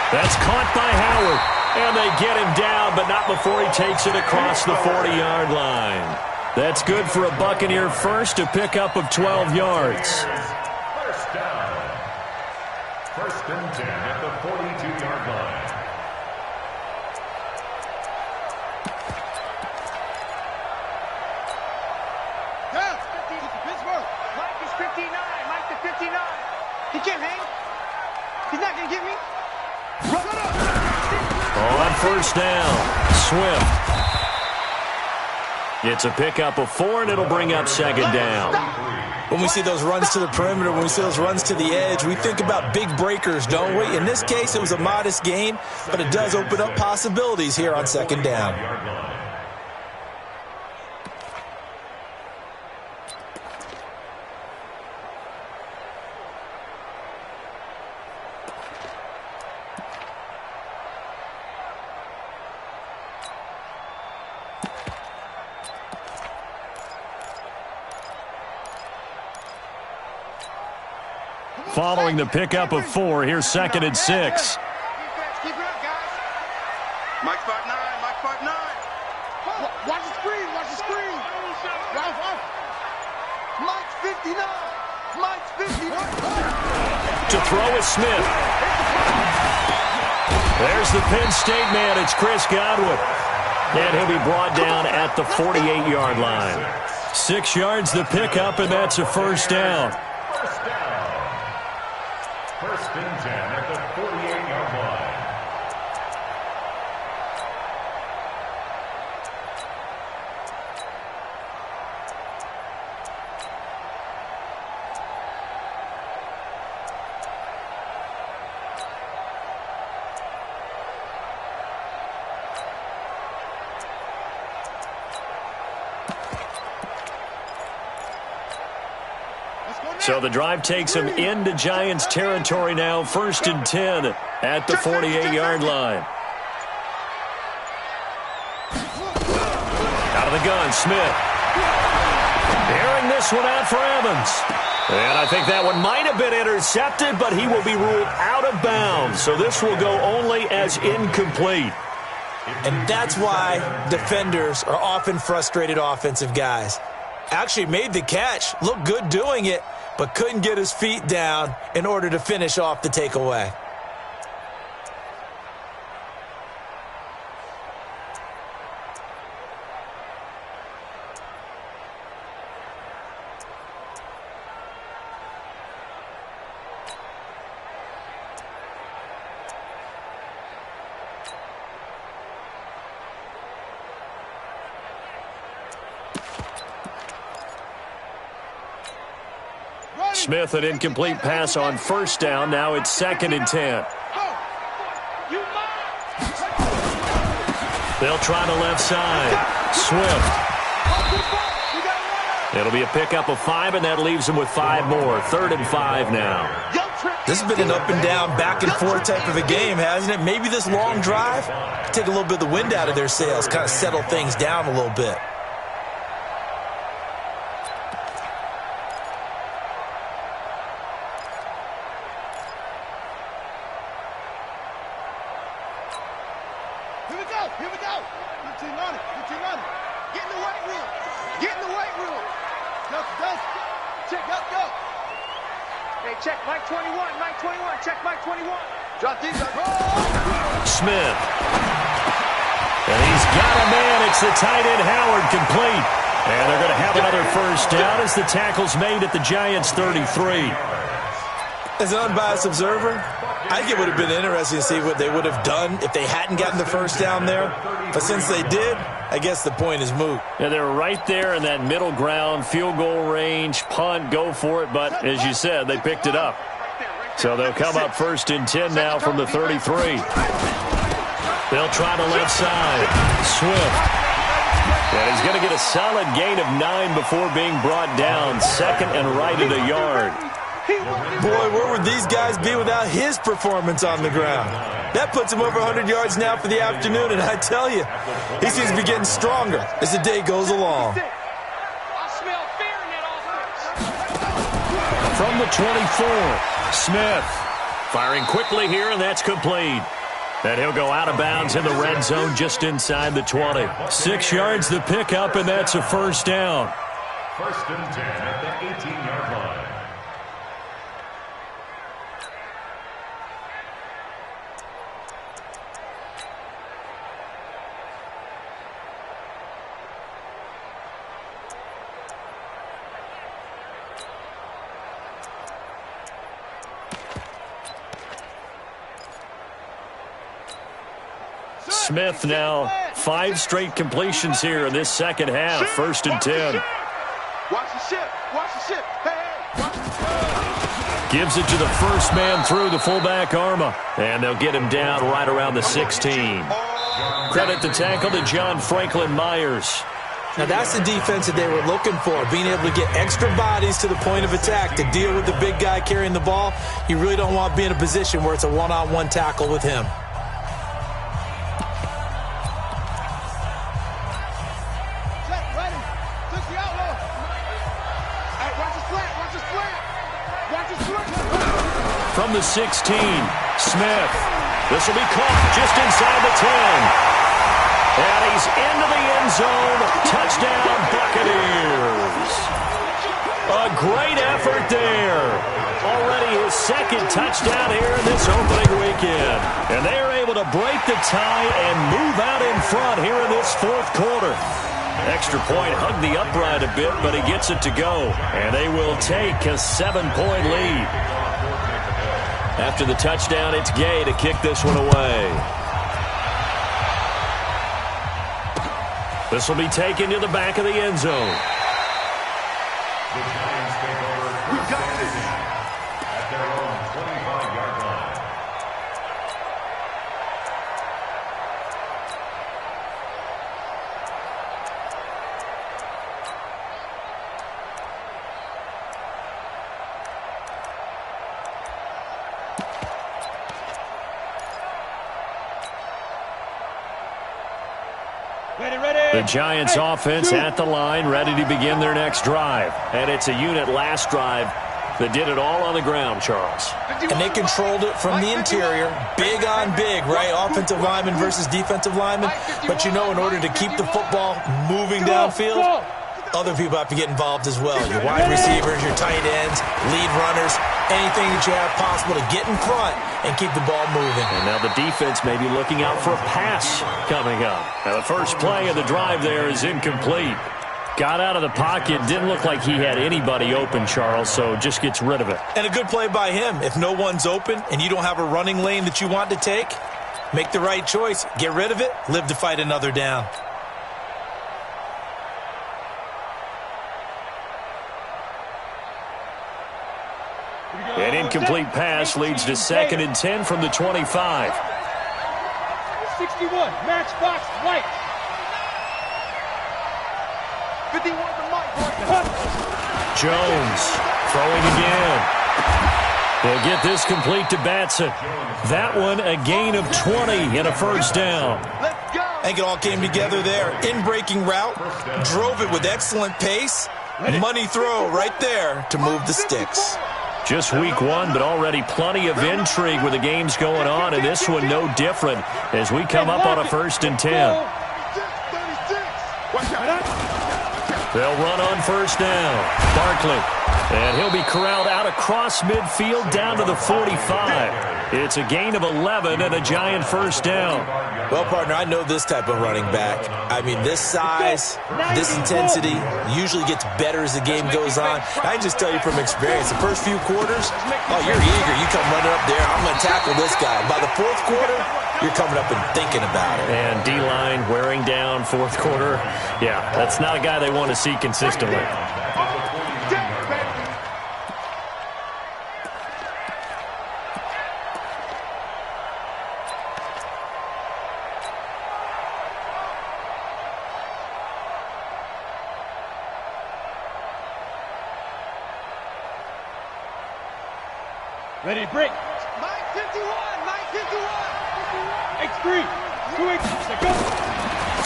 That's caught by Howard. And they get him down, but not before he takes it across the 40-yard line. That's good for a Buccaneer first, a pickup of 12 yards. First down. 1st and 10 at the 42-yard line. Yes, 50 to Pittsburgh. Mike is 59. Mike to 59. He can't hang. He's not going to get me. Run up. On first down, Swift. It's a pickup of 4, and it'll bring up 2nd down. When we see those runs to the perimeter, when we see those runs to the edge, we think about big breakers, don't we? In this case, it was a modest gain, but it does open up possibilities here on 2nd down. Following the pickup of 4, here's 2nd and 6. Keep it up, guys. Mike 5'9", Mike 5'9". Watch the screen, watch the screen. Ralph. Mike's 59. Mike's 59. To throw is Smith. There's the Penn State man. It's Chris Godwin. And he'll be brought down at the 48-yard line. 6 yards the pickup, and that's a first down. First down. 1st and 10 at the 48-yard line. So the drive takes him into Giants territory now. 1st and 10 at the 48-yard line. Out of the gun, Smith. Airing this one out for Evans. And I think that one might have been intercepted, but he will be ruled out of bounds. So this will go only as incomplete. And that's why defenders are often frustrated offensive guys. Actually made the catch, looked good doing it, but couldn't get his feet down in order to finish off the takeaway. Smith, an incomplete pass on first down. Now it's 2nd and 10. They'll try the left side. Swift. It'll be a pickup of 5, and that leaves them with 5 more. 3rd and 5 now. This has been an up and down, back and forth type of a game, hasn't it? Maybe this long drive take a little bit of the wind out of their sails, kind of settle things down a little bit. Here we go. 15 on it. 15 on it. Get in the weight room. Get in the weight room. Go. Check, go. Hey, check Mike 21. Mike 21. Check Mike 21. Drop these. Smith. And he's got a man. It's the tight end Howard, complete. And they're going to have another first down as the tackle's made at the Giants' 33. As an unbiased observer, I think it would have been interesting to see what they would have done if they hadn't gotten the first down there. But since they did, I guess the point is moot. Yeah, they're right there in that middle ground, field goal range, punt, go for it. But as you said, they picked it up. So they'll come up 1st and 10 now from the 33. They'll try the left side. Swift. And he's going to get a solid gain of 9 before being brought down. 2nd and right at a yard. Boy, where would these guys be without his performance on the ground? That puts him over 100 yards now for the afternoon, and I tell you, he seems to be getting stronger as the day goes along. From the 24, Smith firing quickly here, and that's complete. And he'll go out of bounds in the red zone just inside the 20. 6 yards the pickup, and that's a first down. 1st and 10 at the 18-yard line. Smith now 5 straight completions here in this second half. 1st and 10. Watch the ship. Watch the ship. Hey, watch the... Gives it to the first man through, the fullback Arma. And they'll get him down right around the 16. Credit the tackle to John Franklin Myers. Now that's the defense that they were looking for, being able to get extra bodies to the point of attack to deal with the big guy carrying the ball. You really don't want to be in a position where it's a one-on-one tackle with him. From the 16, Smith. This will be caught just inside the 10. And he's into the end zone. Touchdown, Buccaneers. A great effort there. Already his 2nd touchdown here in this opening weekend. And they are able to break the tie and move out in front here in this 4th quarter. Extra point hugged the upright a bit, but he gets it to go. And they will take a 7-point lead. After the touchdown, it's Gay to kick this one away. This will be taken to the back of the end zone. The Giants take over at their own 25-yard line. The Giants offense at the line, ready to begin their next drive. And it's a unit last drive that did it all on the ground, Charles. And they controlled it from the interior. Big on big, right? Offensive lineman versus defensive lineman. But you know, in order to keep the football moving downfield, other people have to get involved as well. Your wide receivers, your tight ends, lead runners, anything that you have possible to get in front and keep the ball moving. And now the defense may be looking out for a pass coming up. Now the first play of the drive there is incomplete. Got out of the pocket, didn't look like he had anybody open, Charles, so just gets rid of it. And a good play by him. If no one's open and you don't have a running lane that you want to take, make the right choice. Get rid of it, live to fight another down. An incomplete pass leads to 2nd and 10 from the 25. 61, matchbox, white. 51 to Mike. Jones throwing again. They'll get this complete to Batson. That one a gain of 20 and a first down. I think it all came together there. In-breaking route, drove it with excellent pace. Money throw right there to move the sticks. Just week 1, but already plenty of intrigue with the games going on, and this one no different as we come up on a 1st and 10. They'll run on first down. Barkley And he'll be corralled out across midfield down to the 45. It's a gain of 11 and a giant first down. Well, partner, I know this type of running back. I mean, this size, this intensity usually gets better as the game goes on. I can just tell you from experience, the first few quarters, oh, you're eager. You come running up there, I'm going to tackle this guy. By the fourth quarter, you're coming up and thinking about it. And D-line wearing down fourth quarter. Yeah, that's not a guy they want to see consistently. Ready to break. Mike 51, Mike 51. X3. 2X. Go.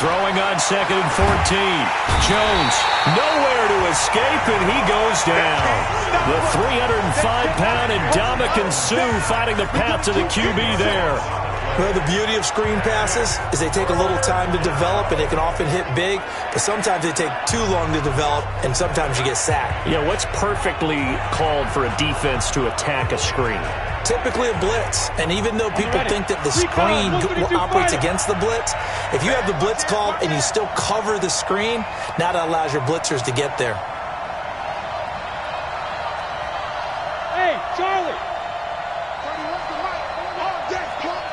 Throwing on 2nd and 14. Jones nowhere to escape, and he goes down. The 305-pound Ndamukong Suh finding the path to the QB there. Well, the beauty of screen passes is they take a little time to develop, and they can often hit big, but sometimes they take too long to develop, and sometimes you get sacked. Yeah, what's perfectly called for a defense to attack a screen? Typically a blitz, and even though people think that the screen operates against the blitz, if you have the blitz called and you still cover the screen, now that allows your blitzers to get there. Hey, Charlie. 31's the mic. All day, punk.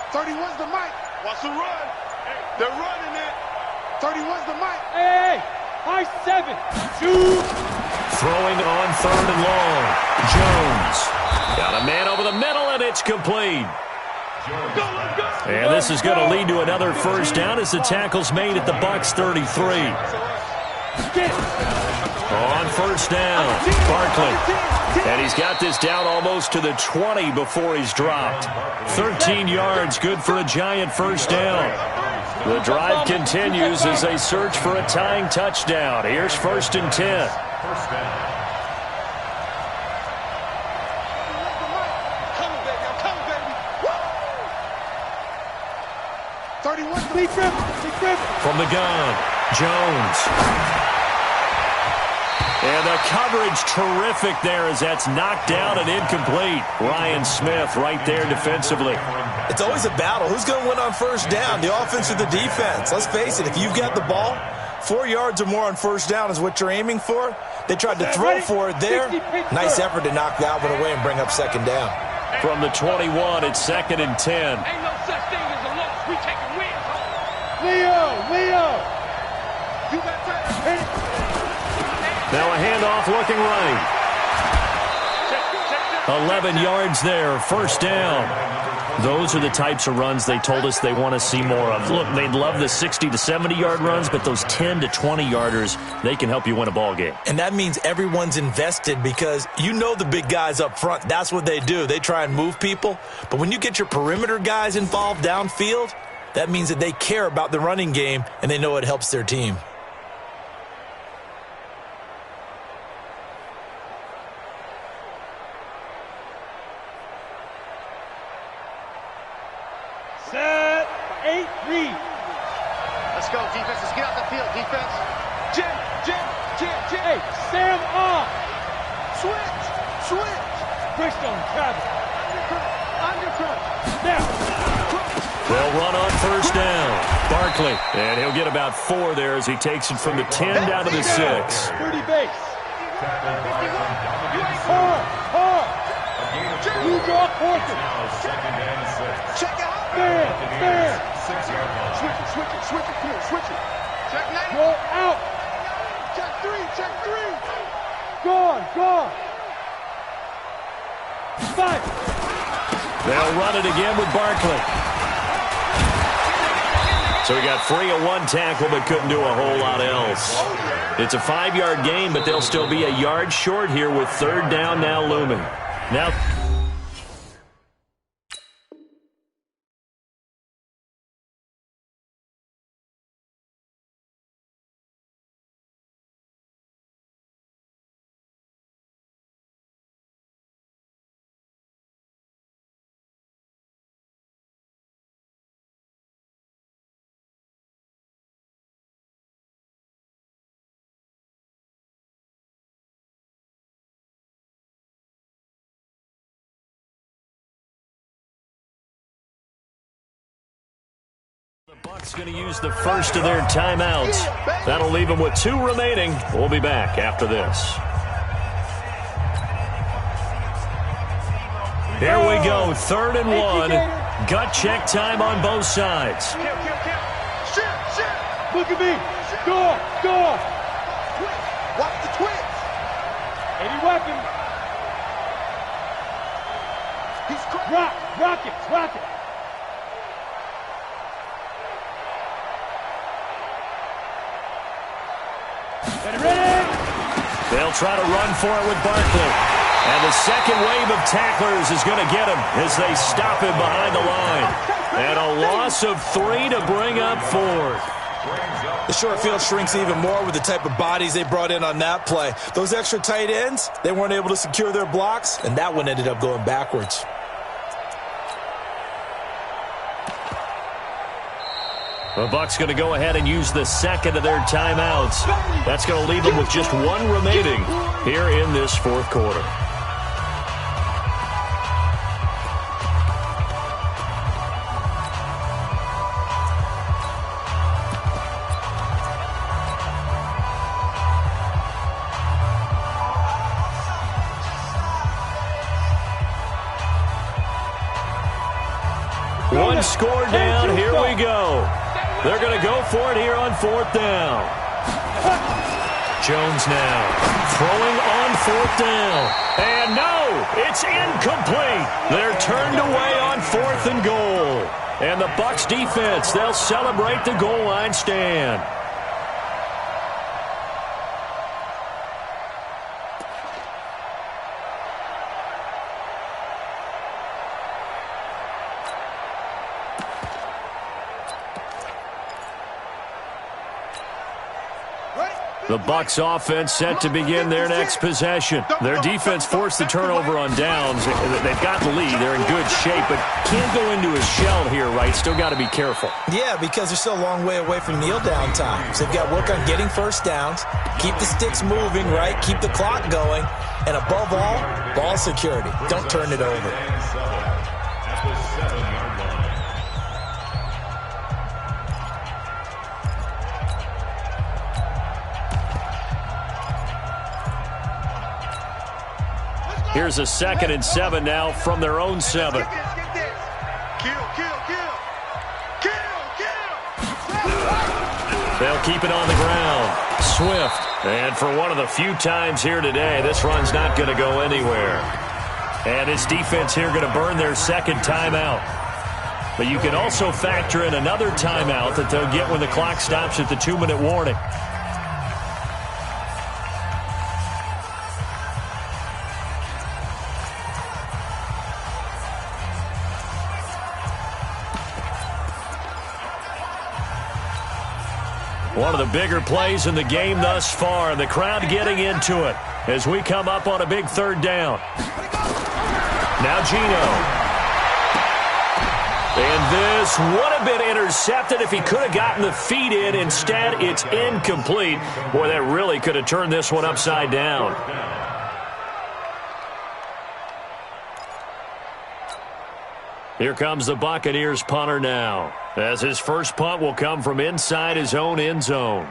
31's the mic. Watch the run. They're running it. 31's the mic. Hey, high 7. Shoot. Throwing on 3rd and long. Jones got a man over the middle, and it's complete. And this is going to lead to another first down as the tackle's made at the Bucs 33. On first down, Barkley. And he's got this down almost to the 20 before he's dropped. 13 yards, good for a giant first down. The drive continues as they search for a tying touchdown. Here's 1st and 10. First down. Coming, baby. I'm coming, baby. Woo! 31's the Big grip. Big grip. From the gun, Jones. And the coverage terrific there as that's knocked down and incomplete. Ryan Smith right there defensively. It's always a battle. Who's going to win on first down, the offense or the defense? Let's face it, if you've got the ball, 4 yards or more on first down is what you're aiming for. They tried to throw for it there. Nice effort to knock that one away and bring up 2nd down. From the 21, it's 2nd and 10. Ain't no such thing as a loss. We taking wins. Leo. You got time. Now a handoff looking right. 11 yards there, first down. Those are the types of runs they told us they want to see more of. Look, they'd love the 60 to 70-yard runs, but those 10 to 20-yarders, they can help you win a ball game. And that means everyone's invested because you know the big guys up front, that's what they do. They try and move people. But when you get your perimeter guys involved downfield, that means that they care about the running game and they know it helps their team. Set. 8, read. Let's go, defense. Let's get out the field, defense. Jim. Hey, Sam off. Switch. Push on Travis. Undercut. Now. They'll run on first down. Barkley, and he'll get about 4 there as he takes it from the 10 down to the 6. 30 base. Hard. You draw quarter. Now 2nd and 6. Check out. Fair. 6-yard line. Switch it. Come on, switch it. Check 9. Go out. Check 3. Gone. 5. They'll run it again with Barkley. So he got free of 1 tackle but couldn't do a whole lot else. It's a 5-yard gain, but they'll still be a yard short here with 3rd down now looming. Now Bucks going to use the first of their timeouts. That'll leave them with 2 remaining. We'll be back after this. Here we go, 3rd and 1. Gut check time on both sides. Look at me. Score. Score. Watch the twist. 80 weapons. He's crazy. Rock it. Ready? They'll try to run for it with Barkley. And the second wave of tacklers is going to get him as they stop him behind the line. And a loss of 3 to bring up 4th. The short field shrinks even more with the type of bodies they brought in on that play. Those extra tight ends, they weren't able to secure their blocks, and that one ended up going backwards. The Bucks going to go ahead and use the second of their timeouts. That's going to leave them with just 1 remaining here in this 4th quarter. One score down, here we go. They're going to go for it here on 4th down. Jones now throwing on 4th down. And no, it's incomplete. They're turned away on 4th and goal. And the Bucks defense, they'll celebrate the goal line stand. The Bucks offense set to begin their next possession. Their defense forced the turnover on downs. They've got the lead. They're in good shape, but can't go into a shell here, right? Still got to be careful. Yeah, because they're still a long way away from kneel down times. They've got to work on getting first downs, keep the sticks moving, right? Keep the clock going, and above all, ball security. Don't turn it over. At the 7-yard line. Here's a 2nd and 7 now from their own 7. Kill. They'll keep it on the ground. Swift. And for one of the few times here today, this run's not going to go anywhere. And this defense here going to burn their 2nd timeout. But you can also factor in another timeout that they'll get when the clock stops at the 2-minute warning. One of the bigger plays in the game thus far, and the crowd getting into it as we come up on a big 3rd down. Now Gino. And this would have been intercepted if he could have gotten the feet in. Instead, it's incomplete. Boy, that really could have turned this one upside down. Here comes the Buccaneers punter now, as his first punt will come from inside his own end zone.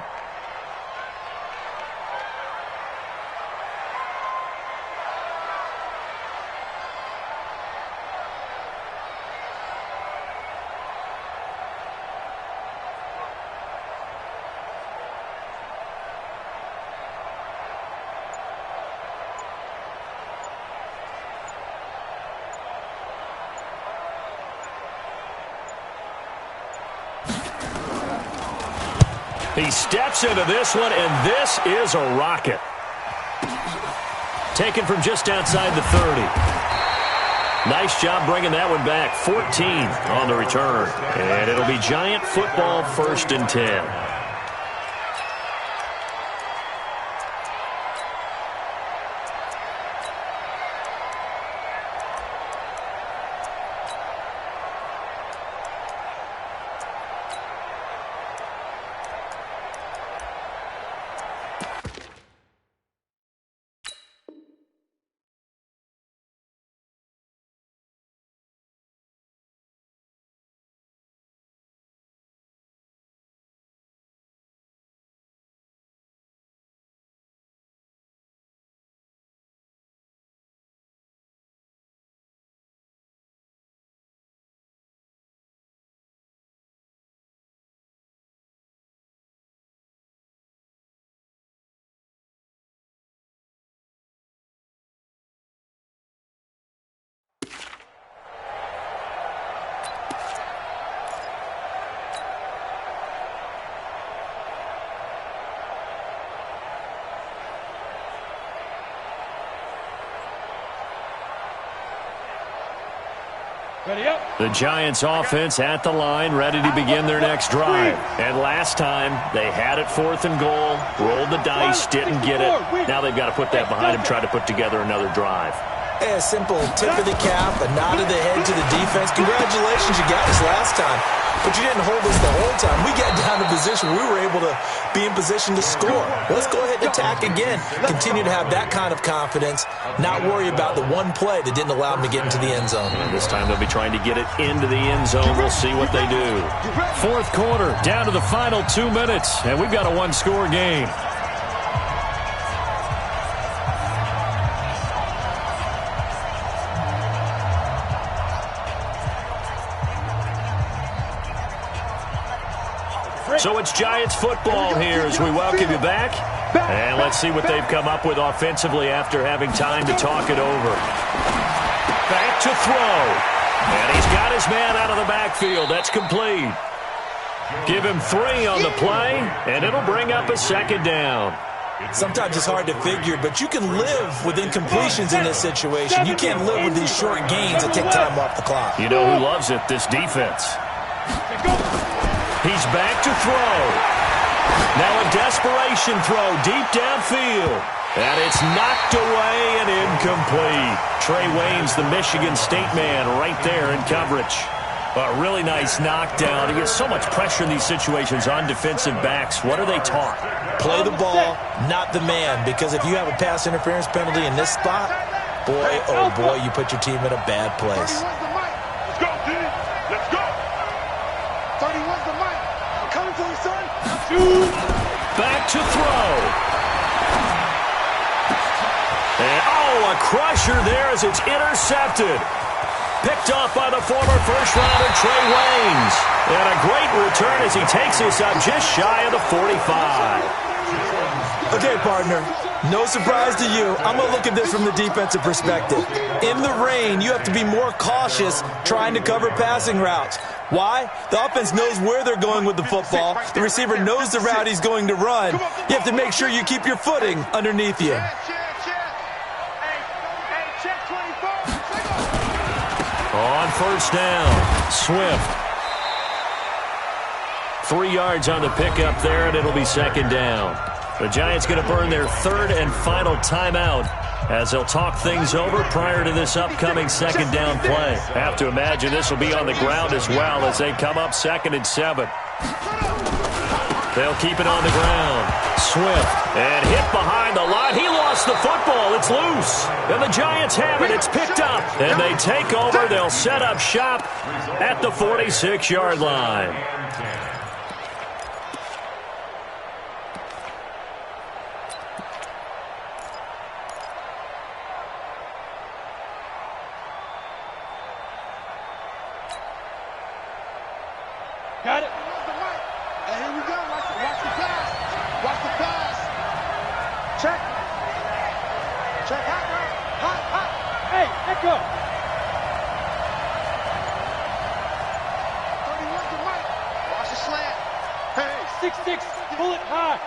He steps into this one, and this is a rocket. Taken from just outside the 30. Nice job bringing that one back. 14 on the return. And it'll be Giant football, 1st and 10. Ready up. The Giants offense at the line, ready to begin their next drive. And last time, they had it 4th and goal, rolled the dice, didn't get it. Now they've got to put that behind them, try to put together another drive. A simple tip of the cap, a nod of the head to the defense. Congratulations, you got us last time. But you didn't hold us the whole time. We got down to position. We were able to be in position to score. Let's go ahead and attack again. Continue to have that kind of confidence. Not worry about the one play that didn't allow them to get into the end zone. And this time they'll be trying to get it into the end zone. We'll see what they do. 4th quarter, down to the final 2 minutes. And we've got a one-score game. So it's Giants football here as we welcome you back. And let's see what they've come up with offensively after having time to talk it over. Back to throw. And he's got his man out of the backfield. That's complete. Give him 3 on the play, and it'll bring up a 2nd down. Sometimes it's hard to figure, but you can live with incompletions in this situation. You can't live with these short gains that take time off the clock. You know who loves it? This defense. He's back to throw. Now a desperation throw deep downfield. And it's knocked away and incomplete. Trey Waynes, the Michigan State man, right there in coverage. A really nice knockdown. He gets so much pressure in these situations on defensive backs. What are they taught? Play the ball, not the man. Because if you have a pass interference penalty in this spot, boy, oh boy, you put your team in a bad place. Let's go, D. Let's go. 31's the mic. I'm coming for you, son. Back to throw. And, oh, a crusher there as it's intercepted. Picked off by the former first-rounder Trey Waynes. And a great return as he takes this up just shy of the 45. Okay, partner, no surprise to you. I'm going to look at this from the defensive perspective. In the rain, you have to be more cautious trying to cover passing routes. Why? The offense knows where they're going with the football. The receiver knows the route he's going to run. You have to make sure you keep your footing underneath you. On first down, Swift. 3 yards on the pickup there, and it'll be 2nd down. The Giants going to burn their 3rd and final timeout as they'll talk things over prior to this upcoming 2nd down play. Have to imagine this will be on the ground as well as they come up 2nd and 7. They'll keep it on the ground. Swift, and hit behind the line. He lost the football. It's loose. And the Giants have it. It's picked up. And they take over. They'll set up shop at the 46-yard line. Got it. And here we go. Watch the pass. Watch the pass. Check. Check. Hot. Hey, echo. 31's the mic. Watch the slant. Hey. 6'6", pull it high.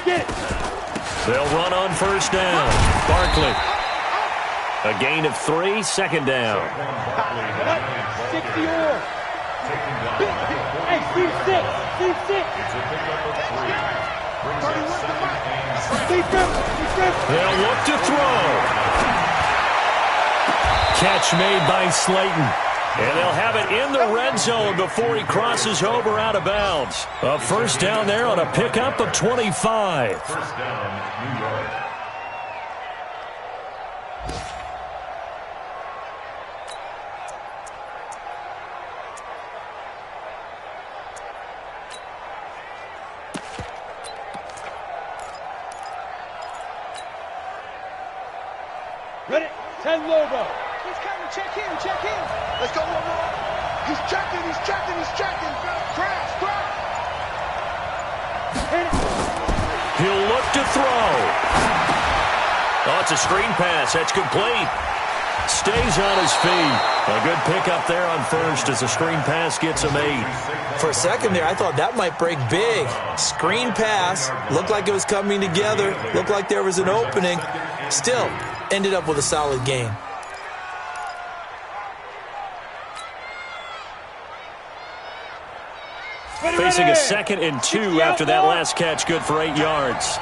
Get it. They'll run on first down. Barkley. A gain of 3, 2nd down. 60 or. Hey, Steve 6. It's a pickup of 3. Brings up 2nd down. They'll look to throw. Catch made by Slayton. And they'll have it in the red zone before he crosses over out of bounds. A first down there on a pickup of 25. First down, New York. Ready? 10 Lobo. He's coming. Check in. Let's go, Lobo. He's checking. Crash. He'll look to throw. Oh, it's a screen pass. That's complete. Stays on his feet. A good pickup there on first as the screen pass gets him 8. For a second there, I thought that might break big. Screen pass. Looked like it was coming together. Looked like there was an opening. Still, ended up with a solid gain. facing a 2nd and 2 after that last catch, good for 8 yards.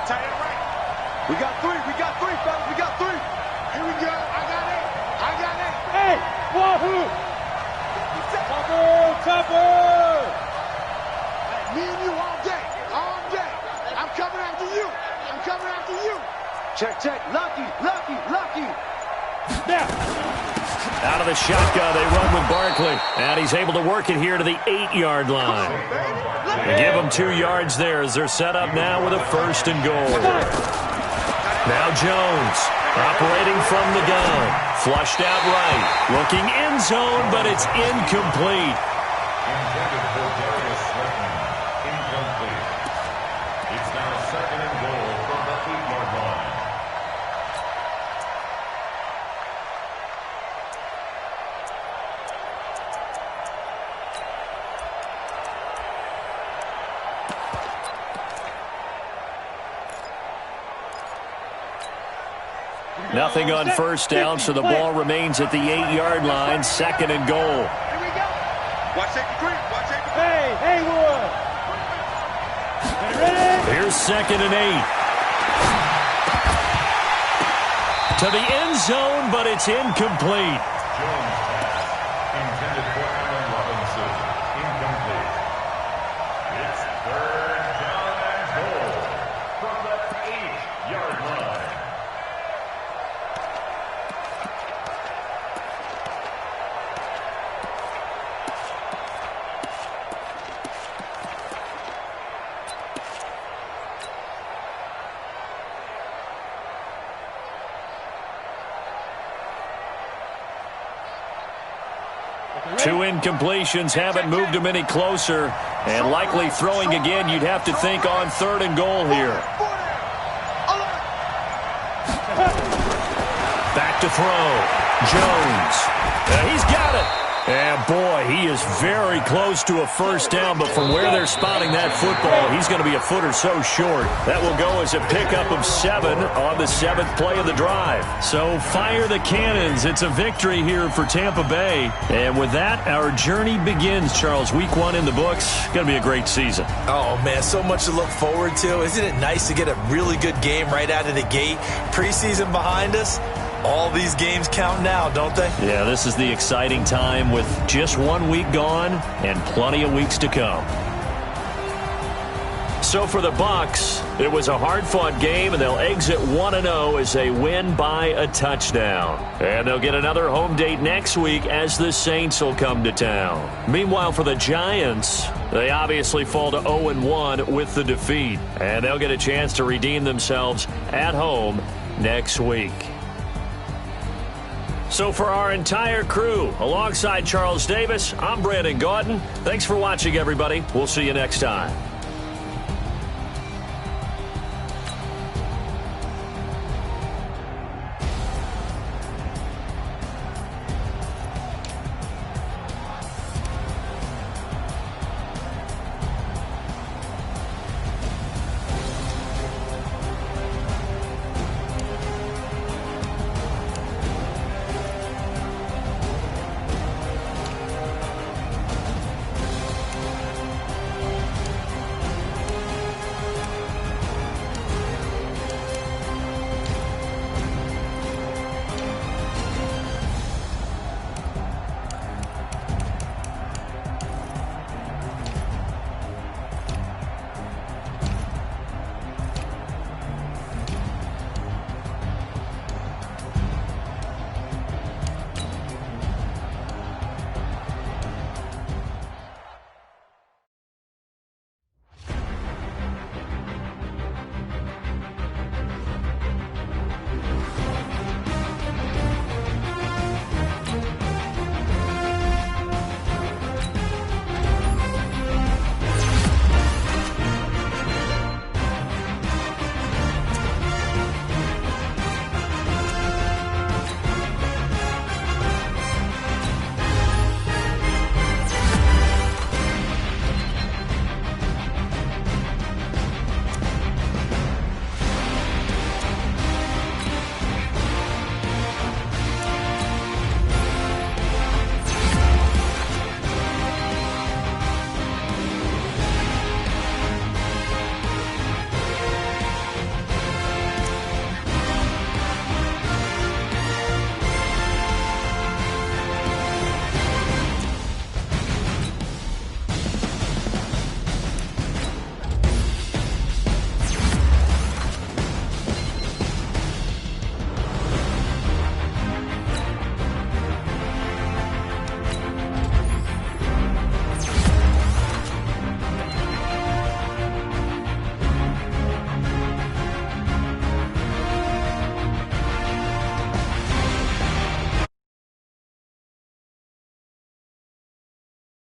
We got 3. We got 3, fellas. We got 3. Here we go. I got 8. I got 8. Hey, Wahoo! Topper! Me and you all day. All day. I'm coming after you. I'm coming after you. Check. Lucky. Now. Out of the shotgun, they run with Barkley. And he's able to work it here to the 8-yard line. Give them 2 yards there as they're set up now with a 1st and goal. Now Jones, operating from the gun. Flushed out right. Looking end zone, but it's incomplete. Intended for Darius Slayton. Incomplete. It's now 2nd and goal from the 8-yard line. Nothing on 1st down, so the ball remains at the 8-yard line, 2nd and goal. Here we go. Watch safety 3. Watch safety 3. Hey, Haywood. Ready? Here's 2nd and 8. To the end zone, but it's incomplete. Jones pass. Intended for Allen Robinson. Incomplete. It's 3rd down and goal from the 8-yard line. Two incompletions haven't moved him any closer. And likely throwing again, you'd have to think on 3rd and goal here. Back to throw. Jones. He's got it. And boy, he is very close to a 1st down, but from where they're spotting that football, he's going to be a foot or so short. That will go as a pickup of 7 on the 7th play of the drive. So fire the cannons. It's a victory here for Tampa Bay. And with that, our journey begins, Charles. Week 1 in the books. Going to be a great season. Oh, man, so much to look forward to. Isn't it nice to get a really good game right out of the gate? Preseason behind us. All these games count now, don't they? Yeah, this is the exciting time with just 1 week gone and plenty of weeks to come. So for the Bucs, it was a hard-fought game, and they'll exit 1-0 as they win by a touchdown. And they'll get another home date next week as the Saints will come to town. Meanwhile, for the Giants, they obviously fall to 0-1 with the defeat. And they'll get a chance to redeem themselves at home next week. So for our entire crew, alongside Charles Davis, I'm Brandon Gaudin. Thanks for watching, everybody. We'll see you next time.